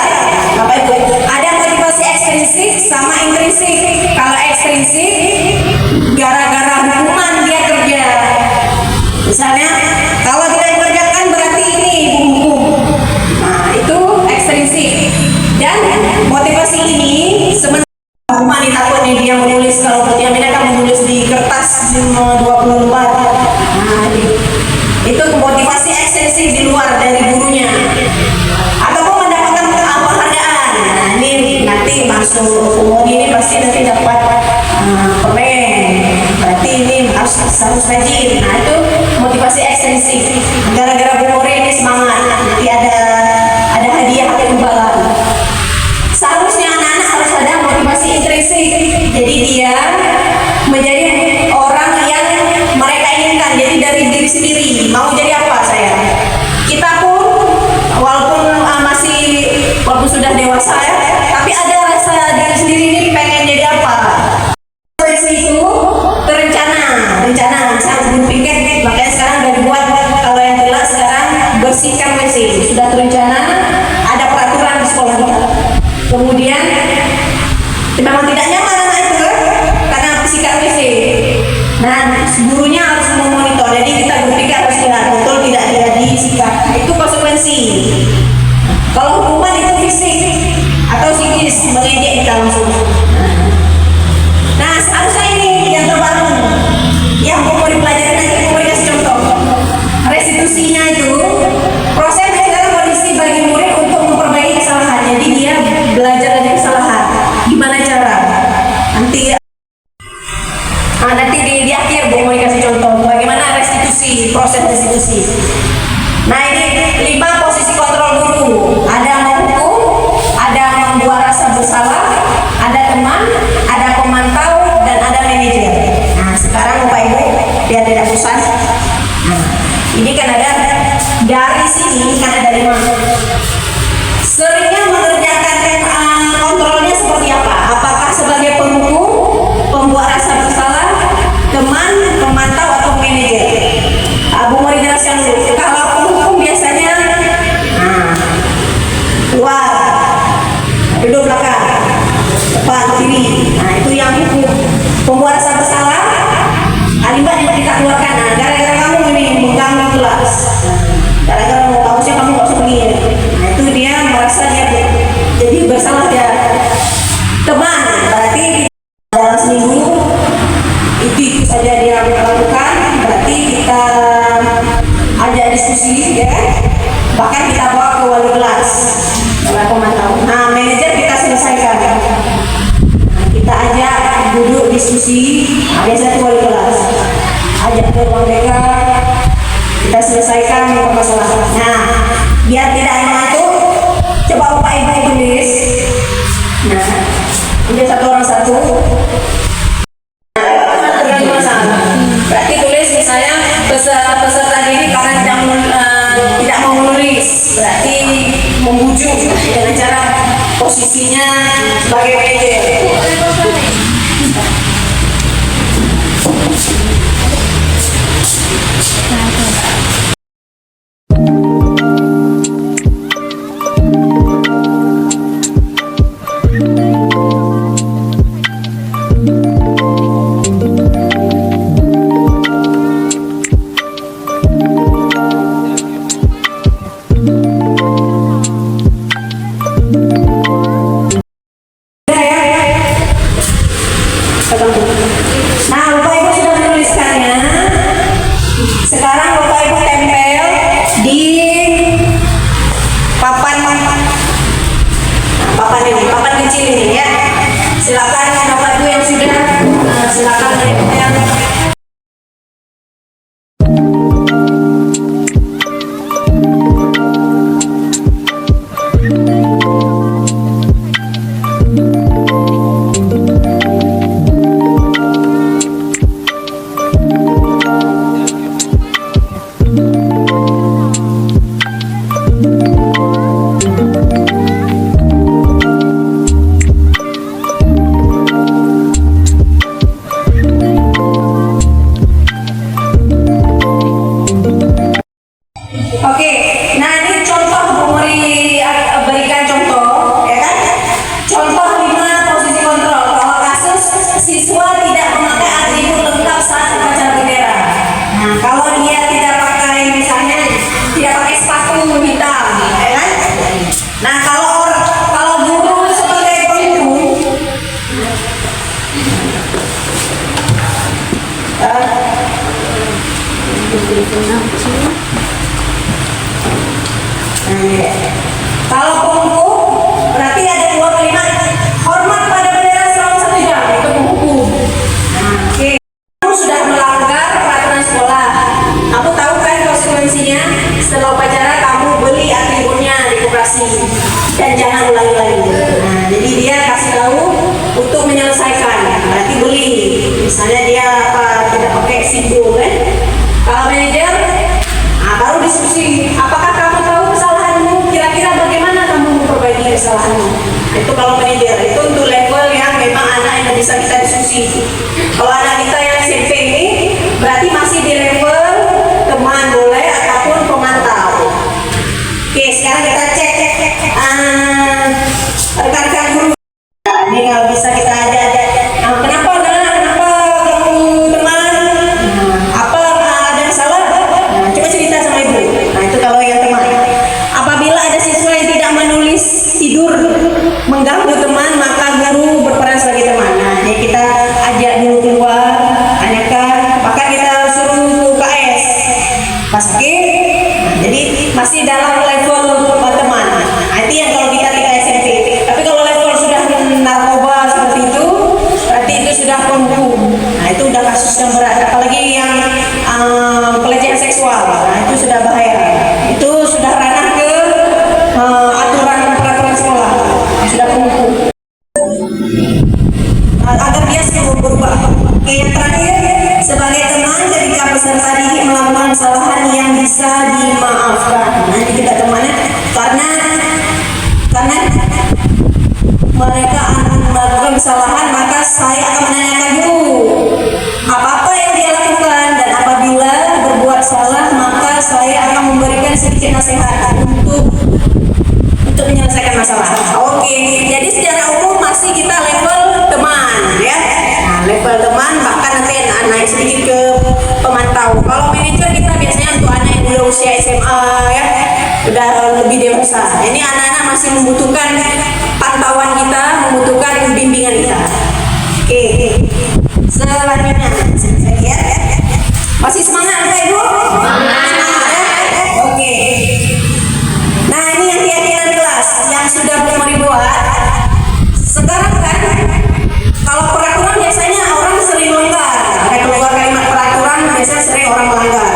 A: Bapak Ibu, ada motivasi ekstrinsik sama intrinsik. Kalau ekstrinsik, gara-gara hukuman dia kerja. Misalnya, kalau kita kerjakan berarti ini hukum. Nah, itu ekstrinsik. Dan motivasi ini sebenarnya hukuman takut nih dia menulis, kalau Fatia Mina kan menulis di kertas 20 lembar. Nah, itu motivasi ekstensi di luar dari gurunya. Ataupun mendapatkan penghargaan. Nah, ini nanti masuk umur ini pasti nanti dapat permen. Berarti ini harus rajin. Nah, itu motivasi ekstensi. Gara-gara Bu Mori ini semangat. Nanti ada hadiah atau imbalan. Seharusnya anak-anak harus ada motivasi intrinsik. Jadi dia menjadi orang yang mereka inginkan. Jadi dari diri sendiri mau jadi apa saya. Kita pun walaupun sudah dewasa ya, tapi ada rasa diri sendiri ini pengen jadi apa. Itu terencana. Saya berpikir makanya sekarang udah dibuat, kalau yang jelas sekarang bersihkan WC sudah terencana, ada peraturan di sekolah kita. Kemudian memang tidak nyaman anak itu karena bersihkan WC. Nah, gurunya harus memonitor. Jadi kita berpikir harus lihat betul tidak disikat. Itu konsekuensi. Kalau hukuman itu fisik atau psikis, mengejek kita langsung. Nah, seharusnya ini yang terbaru yang mau dipelajari nanti, mau dikasih contoh. Restitusinya itu proses dalam kondisi bagi murid untuk memperbaiki kesalahan. Jadi dia belajar dari kesalahan. Gimana cara? Nanti di akhir Bu mau dikasih contoh bagaimana restitusi, proses restitusi. Nah, ini 5 posisi kontrol guru. Ada menghukum, ada membuat rasa bersalah, ada teman, ada pemantau, dan ada manajer. Nah, sekarang Bapak Ibu biar tidak bosan. Nah, ini kan ada dari sini, kan ada 5. Seringnya mengerjakan kontrolnya seperti apa? Apakah sebagai penghukum, pembuat rasa bersalah, teman, pemantau, atau manajer? Bu Mori jelaskan dulu. Kalau penghukum biasanya keluar, duduk belakang, depan, kiri. Nah, itu yang hukum. Pembuat rasa bersalah, kalimat yang kita keluarkan. Nah, gara-gara kamu ini mengganggu kelas, gara-gara harusnya kamu nggak usah begini. Nah, itu dia merasa dia jadi bersalah dia. Teman, berarti dalam seminggu itu saja dia lakukan, berarti kita ajak diskusi ya, bahkan kita bawa ke wali kelas, wali pemantau. Nah, manajer kita selesaikan. Nah, kita ajak duduk diskusi, biasanya wali kelas, ajak ke ruang mereka, kita selesaikan permasalahan. Nah, biar tidak mengantuk, coba Bapak Ibu tulis. Nah, ini satu orang satu. Berarti tulis misalnya peserta ini karena tidak mau menulis, berarti membujuk dengan cara posisinya sebagai manajer. Oke, nah ini contoh Bu Muri berikan contoh, ya kan? Contoh 5 posisi kontrol. Kalau kasus siswa tidak memakai atribut lengkap saat upacara bendera. Nah, kalau dia tidak pakai misalnya tidak pakai sepatu hitam, ya kan? Nah, kalau guru sebagai penguru kalau penghukum berarti ada 2 kalimat hormat pada bendera selama 1 jam, itu penghukum. Oke, kamu sudah melanggar peraturan sekolah, kamu tahu kan konsekuensinya? Setelah upacara kamu beli atributnya di koperasi dan jangan ulangi lagi. Nah, jadi dia kasih tahu untuk menyelesaikan, berarti beli. Misalnya dia tidak pakai simbol kan? Kalau manajer, baru diskusi. Apakah kamu tahu kesalahanmu? Kira-kira bagaimana kamu memperbaiki kesalahanmu? Itu kalau manajer. Itu untuk level yang memang anak yang bisa kita diskusi. Kalau anak kita yang SMP ini, berarti masih di level teman boleh ataupun pemantau. Oke, sekarang kita cek rekan-rekan guru. Ini kalau bisa kita ajak. Kenapa kamu teman? Apa ada yang salah? Coba cerita sama ibu. Nah, itu kalau yang teman. Apabila ada siswa yang tidak menulis tidur mengganggu teman, maka guru berperan sebagai teman. Nah, jadi kita ajak dulu keluar, tanyakan, apakah kita suruh UKS pas sakit. Jadi masih dalam level teman. Nah, itu yang kalau kita SMP. Tapi kalau level sudah narkoba seperti itu, berarti itu sudah penghukum. Nah, itu udah kasus yang berat. Apalagi yang pelecehan seksual. Nah, itu sudah bahaya. Itu sudah ranah ke aturan peraturan sekolah. Sudah penghukum. Agar dia selalu berubah. Oke, yang terakhir, sebagai teman ketika peserta didik melakukan kesalahan yang bisa dimaafkan. Nanti kita temannya karena mereka melakukan kesalahan, maka saya akan menanyakan dulu apa-apa yang dia lakukan, dan apabila berbuat salah maka saya akan memberikan sedikit nasihat untuk menyelesaikan masalah. Oke, jadi secara umum masih kita level teman, ya. Nah, level teman, bahkan nanti naik sedikit ke pemantau. Kalau manajer kita biasanya untuk anak yang udah usia SMA, ya, udah lebih dewasa. Ini anak-anak masih membutuhkan pantauan kita, membutuhkan bimbingan kita. Oke, selanjutnya saya lihat, ya. Masih semangat Bapak Ibu? Semangat, ya? Oke. Nah, ini yang keyakinan kelas yang sudah dibuat. Sekarang kan kalau peraturan biasanya orang sering melanggar. Ada keluar kalimat peraturan biasanya sering orang melanggar.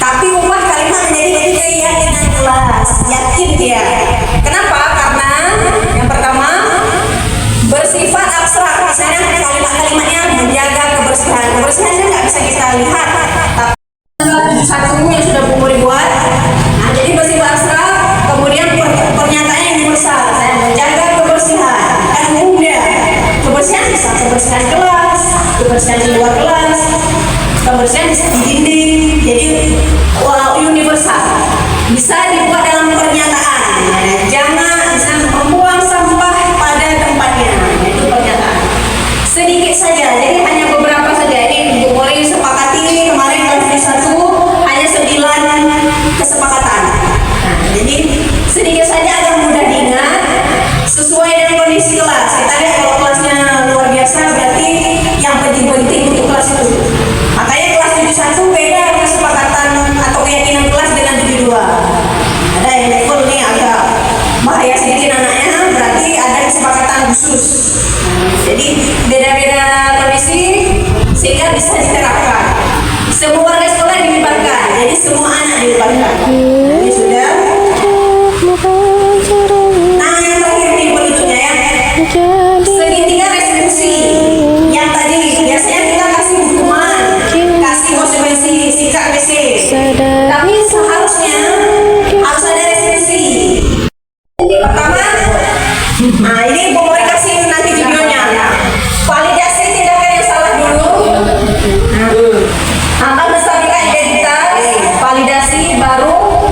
A: Tapi ubah kalimat menjadi keyakinan kelas. Yakin dia. Kenapa? Karena yang pertama bersifat abstrak. Misalnya kalimat-kalimatnya menjaga kebersihan. Kebersihan kan nggak bisa kita lihat. Tapi satu yang sudah umur dibuat. Nah, jadi bersifat abstrak. Kemudian pernyataannya yang universal. Saya menjaga kebersihan. Kan umum dia. Kebersihan bisa kebersihan kelas, kebersihan di luar kelas, kebersihan bisa di dinding. Jadi universal. Bisa dibuat dalam pernyataan. Jangan membuang sampah pada tempatnya. Itu pernyataan. Sedikit saja. Jadi hanya beberapa saja. Ini Bu Mori sepakati kemarin kelas 1 hanya 9 kesepakatan. Nah, jadi sedikit saja agar mudah diingat sesuai dengan kondisi kelas. Kita lihat kalau kelasnya luar biasa berarti yang penting-penting untuk kelas itu. Makanya kelas 71 beda kesepakatan atau keyakinan kelas dengan 72. Ada yang level ini agak bahaya sedikit anaknya, berarti ada kesepakatan khusus. Jadi beda-beda kondisi sehingga bisa diterapkan. Semua warga sekolah dilibatkan, jadi semua anak dilibatkan.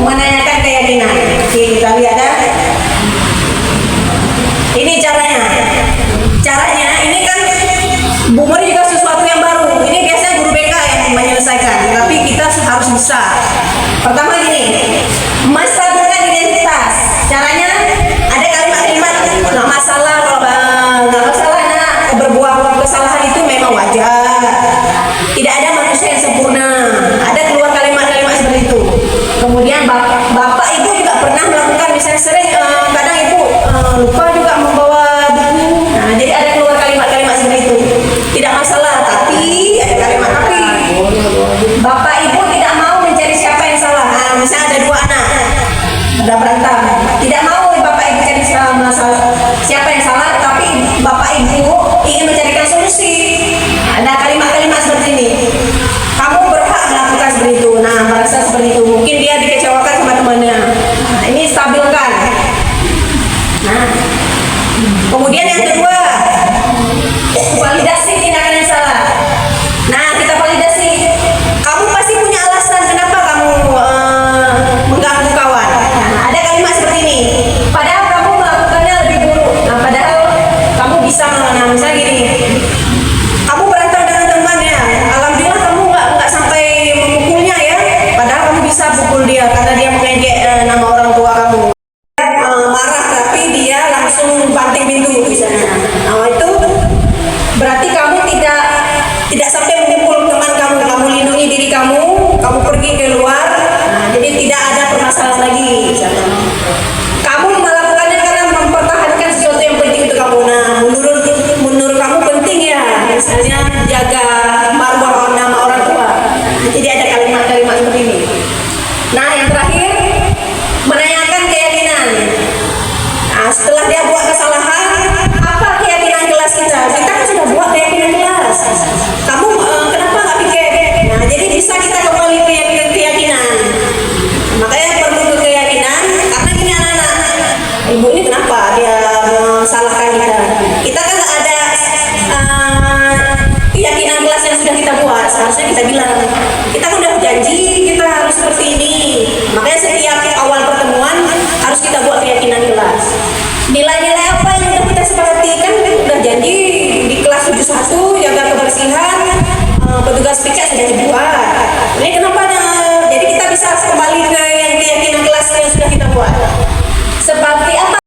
A: menanyakan keyakinan. Oke, kita lihat ya. Ini caranya. Caranya ini kan Bu Mori juga sesuatu yang baru. Ini biasanya guru BK yang menyelesaikan, tapi kita harus bisa. Pertama gini, menstabilkan identitas. Caranya ada kalimat-kalimat nggak masalah kalau nggak masalah nak berbuat kesalahan itu memang wajar. Tidak ada manusia yang sempurna. Ada keluar kalimat-kalimat seperti itu. Kemudian bapak ibu juga pernah melakukan, misalnya sering kadang ibu lupa juga membawa buku. Nah, jadi ada keluar kalimat-kalimat seperti itu. Tidak masalah, tapi ada kalimat tapi. Bapak ibu tidak mau mencari siapa yang salah. Nah, misalnya ada dua anak, ada berantem. Tidak mau bapak ibu cari siapa yang salah, tapi bapak ibu ingin mencarikan solusi. Ada kalimat-kalimat seperti ini. Kamu berhak melakukan seperti itu. Nah, merasa seperti itu. Mungkin dia dikecewakan sama temannya. Nah, ini stabilkan. Nah, kemudian yang kedua, validasi tindakan yang salah. Nah, kita validasi. Kamu pasti punya alasan kenapa kamu mengganggu kawan. Nah, ada kalimat seperti ini. Padahal kamu melakukannya lebih buruk. Nah, padahal kamu bisa misalnya gini. Kamu berantem dengan temannya. Alhamdulillah kamu nggak sampai memukulnya ya. Padahal kamu bisa pukul dia karena dia mengejek nama orang tua kamu. Marah tapi dia langsung banting pintu misalnya. Nah, itu berarti kamu tidak sampai memukul teman kamu. Kamu lindungi diri kamu pergi keluar. Nah, jadi tidak ada permasalahan lagi misalnya. Kamu melakukannya karena mempertahankan sesuatu yang penting untuk kamu. Nah, menurut kamu penting ya, misalnya jaga marwah nama orang tua. Jadi ada kalimat-kalimat seperti ini. Nah, yang terakhir, menanyakan keyakinan. Nah, setelah dia buat kesalahan, apa keyakinan kelas kita? Kita kan sudah buat keyakinan kelas. Kamu kenapa nggak pikir? Nah, jadi bisa kita kembali ke keyakinan. Makanya perlu ke keyakinan, karena gini anak-anak, ibu ini kenapa dia salahkan kita? Kita kan ada keyakinan kelas yang sudah kita buat. Seharusnya kita bilang, kita kan udah janji kita harus seperti ini. Makanya setiap awal pertemuan harus kita buat keyakinan kelas. Nilai-nilai apa yang sudah kita sepakati, kan udah janji di kelas 71 jaga kebersihan, petugas piket sudah dibuat. Ini kenapa? Jadi kita bisa kembali ke yang keyakinan kelas yang sudah kita buat. Seperti apa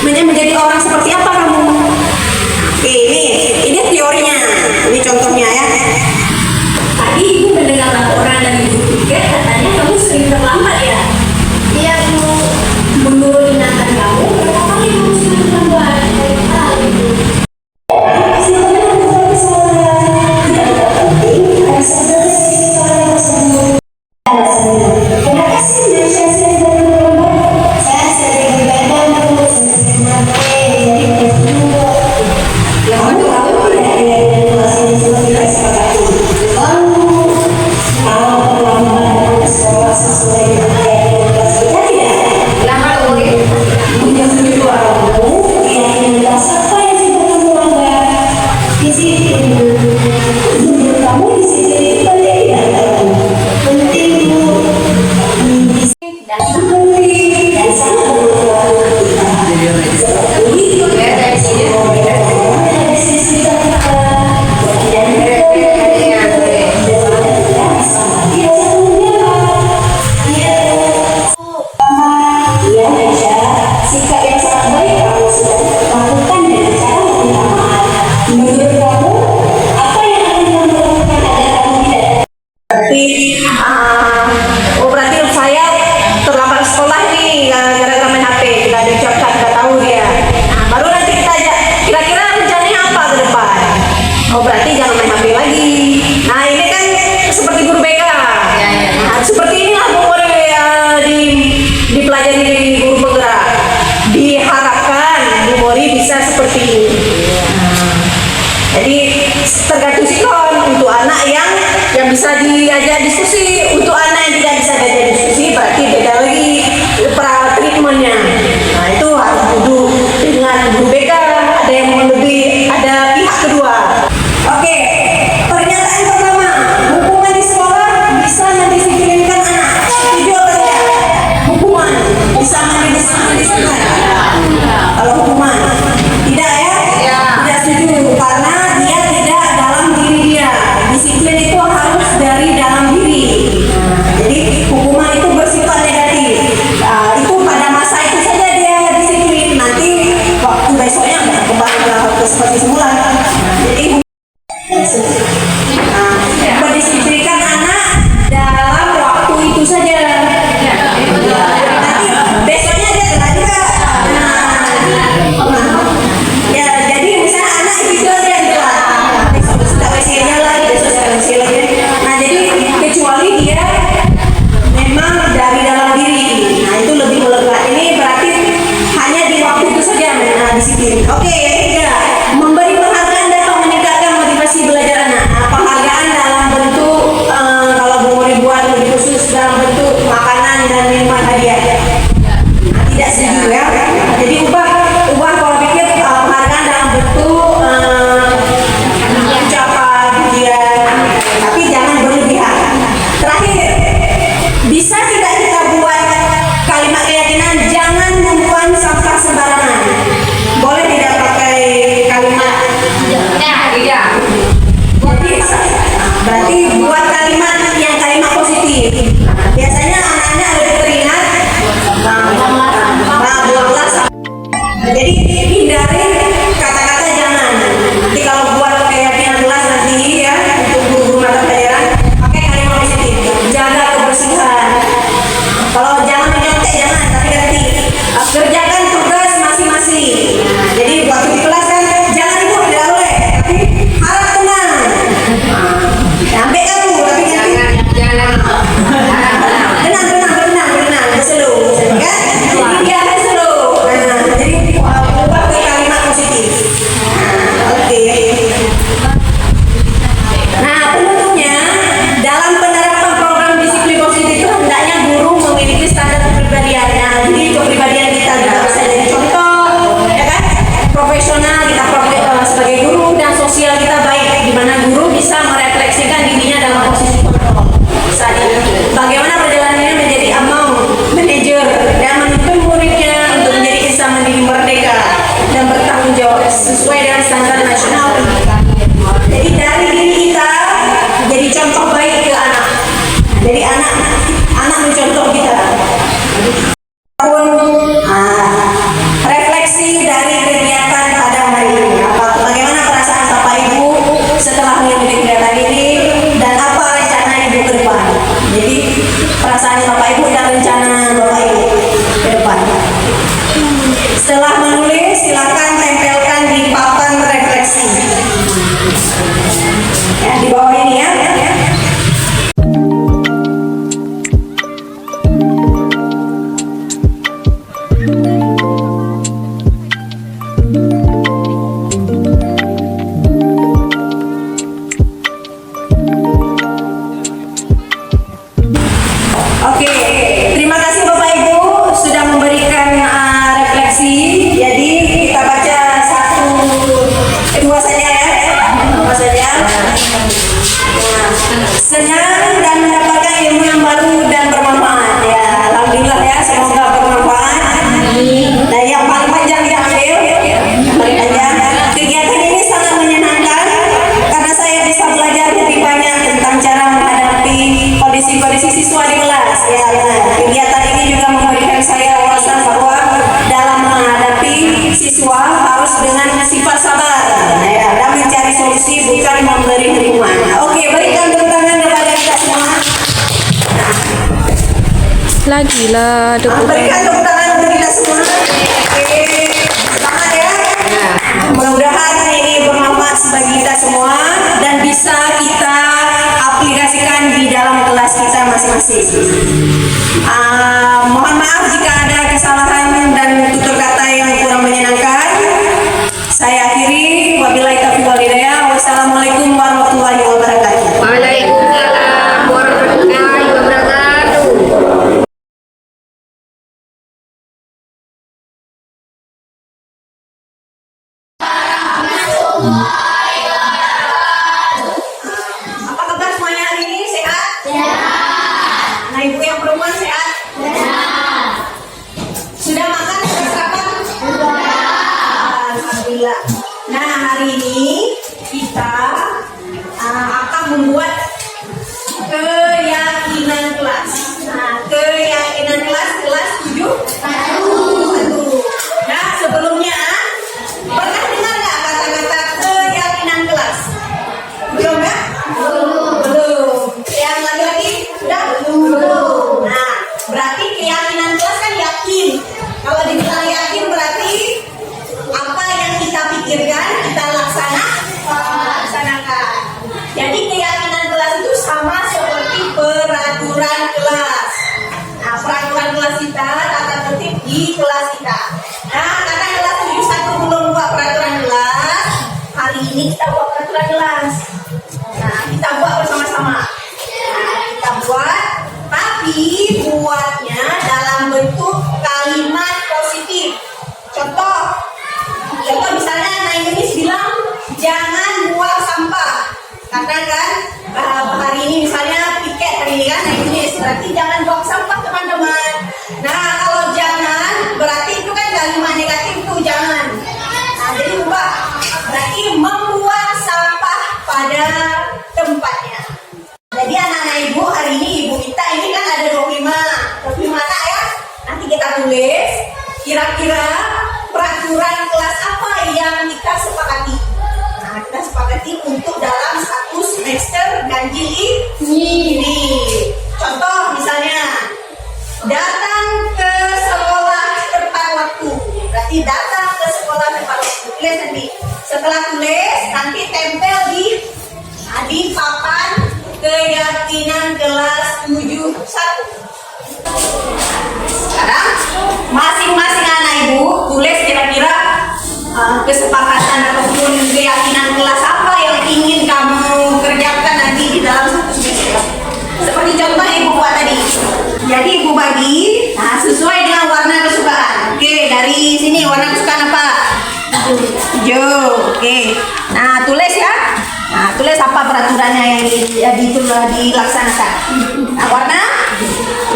A: menjadi orang seperti apa kamu? Oke, ini teorinya, ini contohnya ya.
C: Tadi ibu mendengar laporan dari ibu tiket, katanya kamu sering terlambat ya. Dia mau menurut ingatan kamu,
A: dan minuman hadiah. Tidak setuju ya. Jadi ubah pola pikir penghargaan dalam bentuk ucapan pujian, tapi jangan berlebihan. Terakhir, bisa tidak kita buat kalimat keyakinan jangan membuang sampah sembarangan. Boleh tidak pakai kalimat? Tidak. Berarti buat kalimat yang kalimat positif. Biasanya anak-anak lebih teringat buanglah sampah. Jadi hindari kata-kata jangan. Nanti kalau buat keyakinan kelas nanti ya untuk guru mata pelajaran pakai kalimat positif. Jaga kebersihan. Kalau jangan menyontek jangan, tapi ganti kerjakan tugas masing-masing. Jadi waktu di kelas kan jangan ribut, tidak boleh, tapi harap tenang. Sampai kan tapi ganti tenang, slow, kan? Jadi dia akan slow. Jadi ubah ke kalimat positif. Oke. Nah, penutupnya dalam penerapan program disiplin positif itu hendaknya guru memiliki standar kepribadian. Nah, jadi kepribadian kita bisa jadi contoh, ya kan? Profesional kita sebagai guru dan sosial kita baik, di mana guru bisa merefleksikan dirinya dalam posisi kontrol. Misalnya, bagaimana perjalanannya menjadi manajer dan menuntun muridnya untuk menjadi insan mandiri merdeka dan bertanggung jawab sesuai dengan standar nasional. Jadi dari diri kita jadi contoh baik ke anak. Jadi anak mencontoh kita. Refleksi dari kegiatan pada hari ini. Bagaimana perasaan Bapak Ibu setelah mengikuti kegiatan ini dan apa rencana Ibu ke depan? Jadi perasaan Bapak Ibu dan rencana Bapak Ibu ke depan. Setelah menulis silakan tempelkan di papan refleksi. Ya, di bawah ini ya. Oke, terima kasih Bapak Ibu sudah memberikan refleksi. Jadi kita baca dua saja ya. Dua saja. Senang dan mendapatkan ilmu yang baru dan bermanfaat. Ya, alhamdulillah ya, semoga bermanfaat. Nah, yang paling panjang diambil, paling panjang. Kegiatan ini sangat menyenangkan karena saya bisa belajar lebih banyak tentang cara menghadapi kondisi siswa di kelas. Ya, kegiatan ini juga memberikan saya wawasan bahwa dalam menghadapi siswa harus dengan sifat sabar, ya, dan mencari solusi bukan memberi hukuman. Oke, berikan tepuk tangan kepada kita semua.
D: Lagi lah
A: Berikan tepuk tangan untuk kita semua. Oke, selamat ya. Mudah-mudahan ini bermanfaat bagi kita semua dan bisa kita aplikasikan di dalam kelas kita masing-masing. Mohon maaf jika ada kesalahan dan tutur kata yang kurang menyenangkan. Saya akhiri, wabillahi taufiq wal hidayah. Wassalamualaikum warahmatullahi wabarakatuh.
C: Waalaikumsalam warahmatullahi wabarakatuh.
A: Apa kabar semuanya hari ini? Sehat? Sehat. Nah, ibu yang perempuan sehat? Sehat. Sudah makan? Sudah sarapan? Sudah. Alhamdulillah. Nah, hari ini kita akan membuat keyakinan kelas. Nah, keyakinan kelas 7? Satu. Nah, sebelumnya pernah dengar nggak kata-kata keyakinan kelas? Belum ya? Belum. Yang laki-laki sudah? Belum. Nah, berarti keyakinan kelas kan yakin. Kalau dibilang yakin berarti apa yang kita pikirkan kita laksanakan. Jadi keyakinan kelas itu sama seperti peraturan kelas. Nah, peraturan kelas kita, tata tertib di kelas kita. Nah, karena kelas 71 belum buat peraturan kelas, hari ini kita buat peraturan kelas. Nah, kita buat bersama-sama. Nah, kita buat, tapi buatnya
C: Kira-kira peraturan kelas apa yang kita sepakati? Nah, kita sepakati untuk dalam satu semester ganjil ini. Contoh misalnya, datang ke sekolah tepat waktu. Berarti datang ke sekolah tepat waktu. Tulis nanti. Setelah tulis, nanti tempel di papan keyakinan kelas 71. Sekarang masing-masing anak ibu tulis kira-kira kesepakatan ataupun keyakinan kelas apa yang ingin kamu kerjakan nanti di dalam satu semester. Seperti contoh yang ibu buat tadi. Jadi ibu bagi, sesuai dengan warna kesukaan. Oke, dari sini warna kesukaan apa? Hijau. Oke. Nah, tulis ya. Nah, tulis apa peraturannya yang dilaksanakan. Nah, warna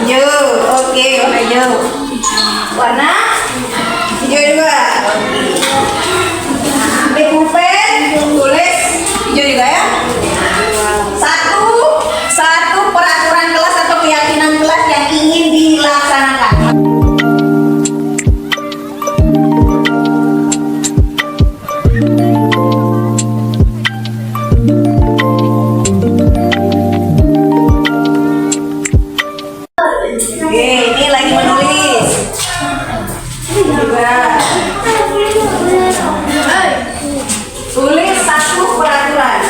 C: hijau. Oke, warna hijau. Warna hijau juga. Oke. Nah, ambil pulpen, tulis hijau juga ya. Satu peraturan kelas atau keyakinan kelas yang ingin dilaksanakan. Oke, ini lagi menulis. Juga. Tulis satu peraturan.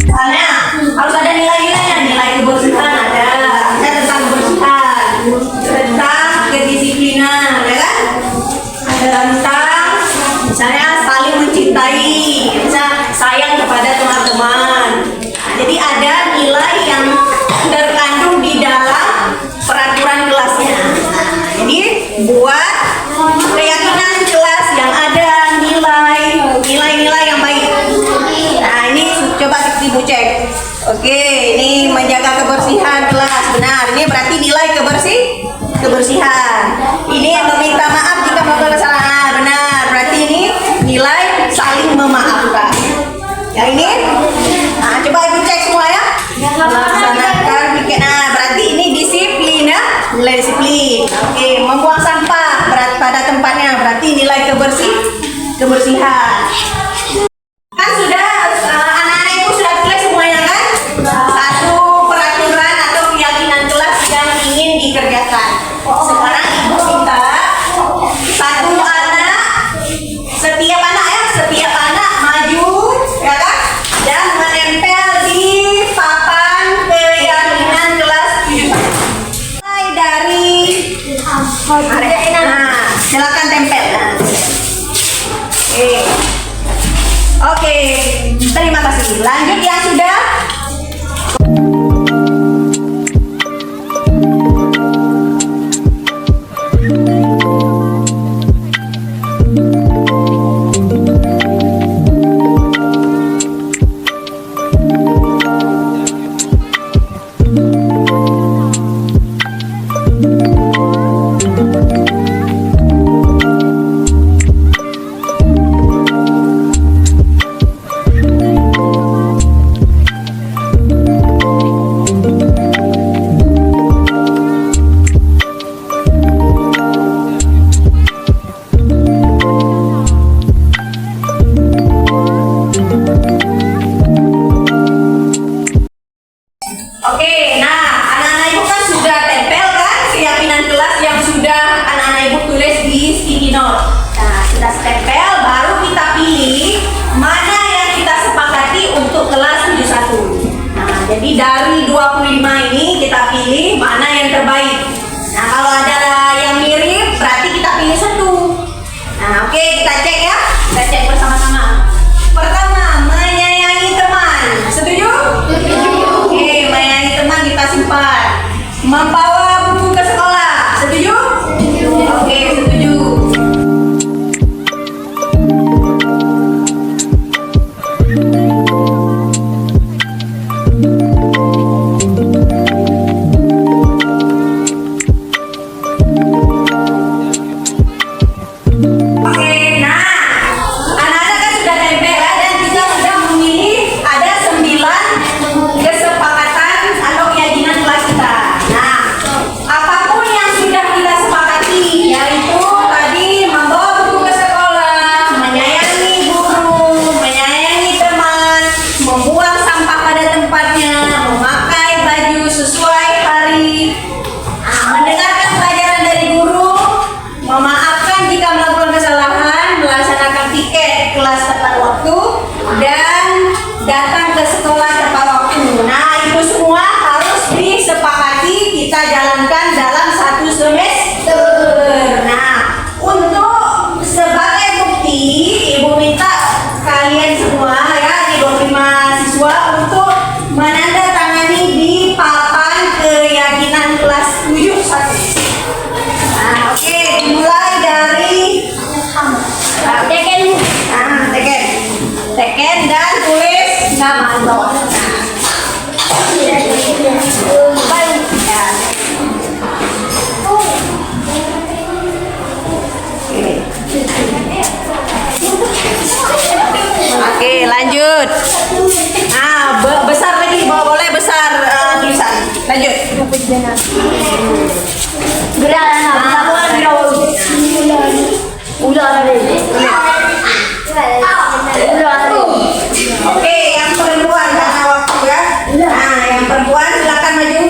C: Misalnya harus ada nilai-nilainya, nilai kebersihan ada tentang kebersihan, tentang kedisiplinan, ya kan? Ada tentang misalnya saling mencintai, misalnya sayang kepada teman-teman. Nah, jadi ada nilai yang terkandung di dalam peraturan kelasnya. Nah, jadi buat keyakinan kelas yang ada nilai-nilai yang baik. Nah, ini coba ibu cek. Oke, ini menjaga kebersihan kelas. Benar, ini berarti nilai kebersihan. Ini meminta maaf jika melakukan kesalahan. Benar, berarti ini nilai saling memaafkan. Yang ini, nah coba ibu cek semua ya. Melaksanakan pikir. Nah, berarti ini disiplin ya, nilai disiplin. Oke, membuang sampah berat pada tempatnya. Berarti nilai kebersihan. Kan sudah anak-anak ibu sudah tulis semuanya kan? Satu peraturan atau keyakinan kelas yang ingin dikerjakan. Sekarang ibu minta satu anak, setiap anak maju, ya kan? Dan menempel di papan keyakinan kelas 71. Mulai dari silakan tempel. Oke, terima kasih. Lanjut yang sudah. Oke, nah anak-anak ibu kan sudah tempel kan keyakinan kelas yang sudah anak-anak ibu tulis di sticky note. Nah, sudah tempel, baru kita pilih mana yang kita sepakati untuk kelas 71. Nah, jadi dari 25 ini kita pilih mana yang terbaik. Nah, kalau ada yang mirip, berarti kita pilih satu. Nah, oke, kita cek ya. Kita cek bersama-sama. Pertama, menyayangi teman. Setuju? Oke, menyayangi teman kita simpan. Membawa buku ke sekolah. Setuju? Oke, setuju. Teken dan tulis nama di bawah. Oke, lanjut. Nah, besar lagi, boleh besar tulisan. Lanjut. Oke, yang perempuan karena waktu ya. Nah, yang perempuan silakan maju.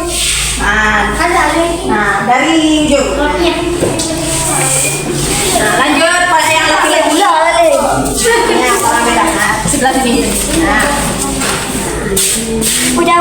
C: Nah, dari Ju. Nah, lanjut pada yang laki-laki. Nah, orang beda. Nah, sebelah sini. Nah. Punya.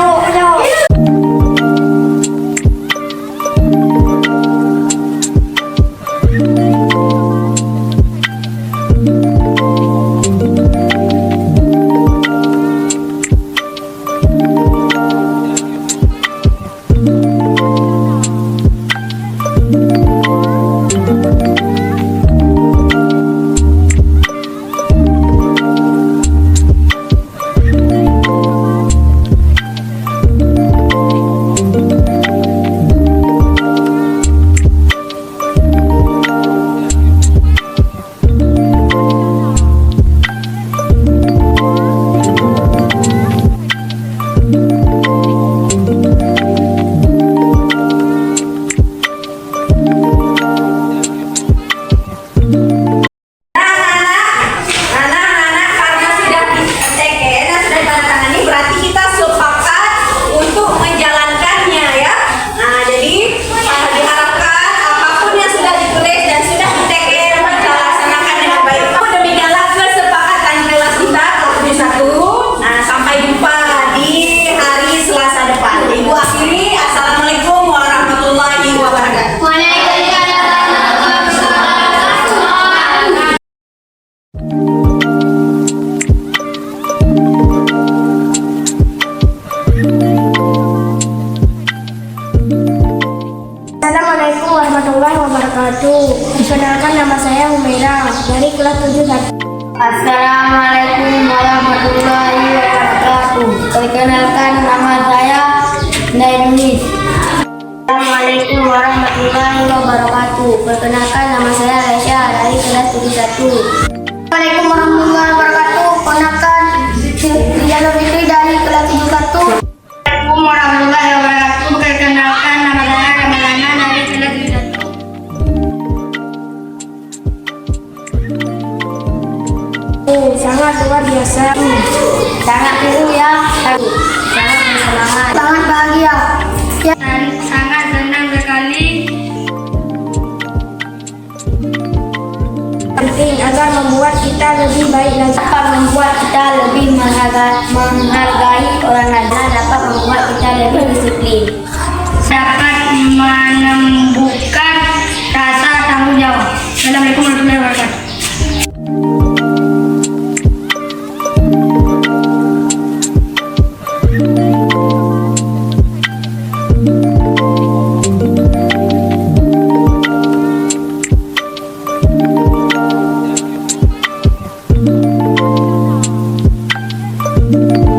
E: Assalamualaikum warahmatullahi wabarakatuh. Perkenalkan, nama saya Humaira dari kelas 7. Assalamualaikum warahmatullahi wabarakatuh. Perkenalkan, nama saya Naidunis. Assalamualaikum warahmatullahi wabarakatuh. Perkenalkan, nama saya Aisyah dari kelas 71. Assalamualaikum warahmatullahi wabarakatuh. Perkenalkan, Diana Fitri dari kelas 71. Assalamualaikum warahmatullahi wabarakatuh. Perkenalkan, nama saya Ramadana dari kelas 71. Sangat luar biasa. Sangat seru ya. Sangat bersemangat. Sangat bahagia. Dan sangat senang sekali. Penting agar membuat kita lebih baik dan dapat membuat kita lebih menghargai orang lain dan dapat membuat kita lebih disiplin. Dapat menumbuhkan rasa tanggung jawab. Assalamualaikum warahmatullahi wabarakatuh. Thank you.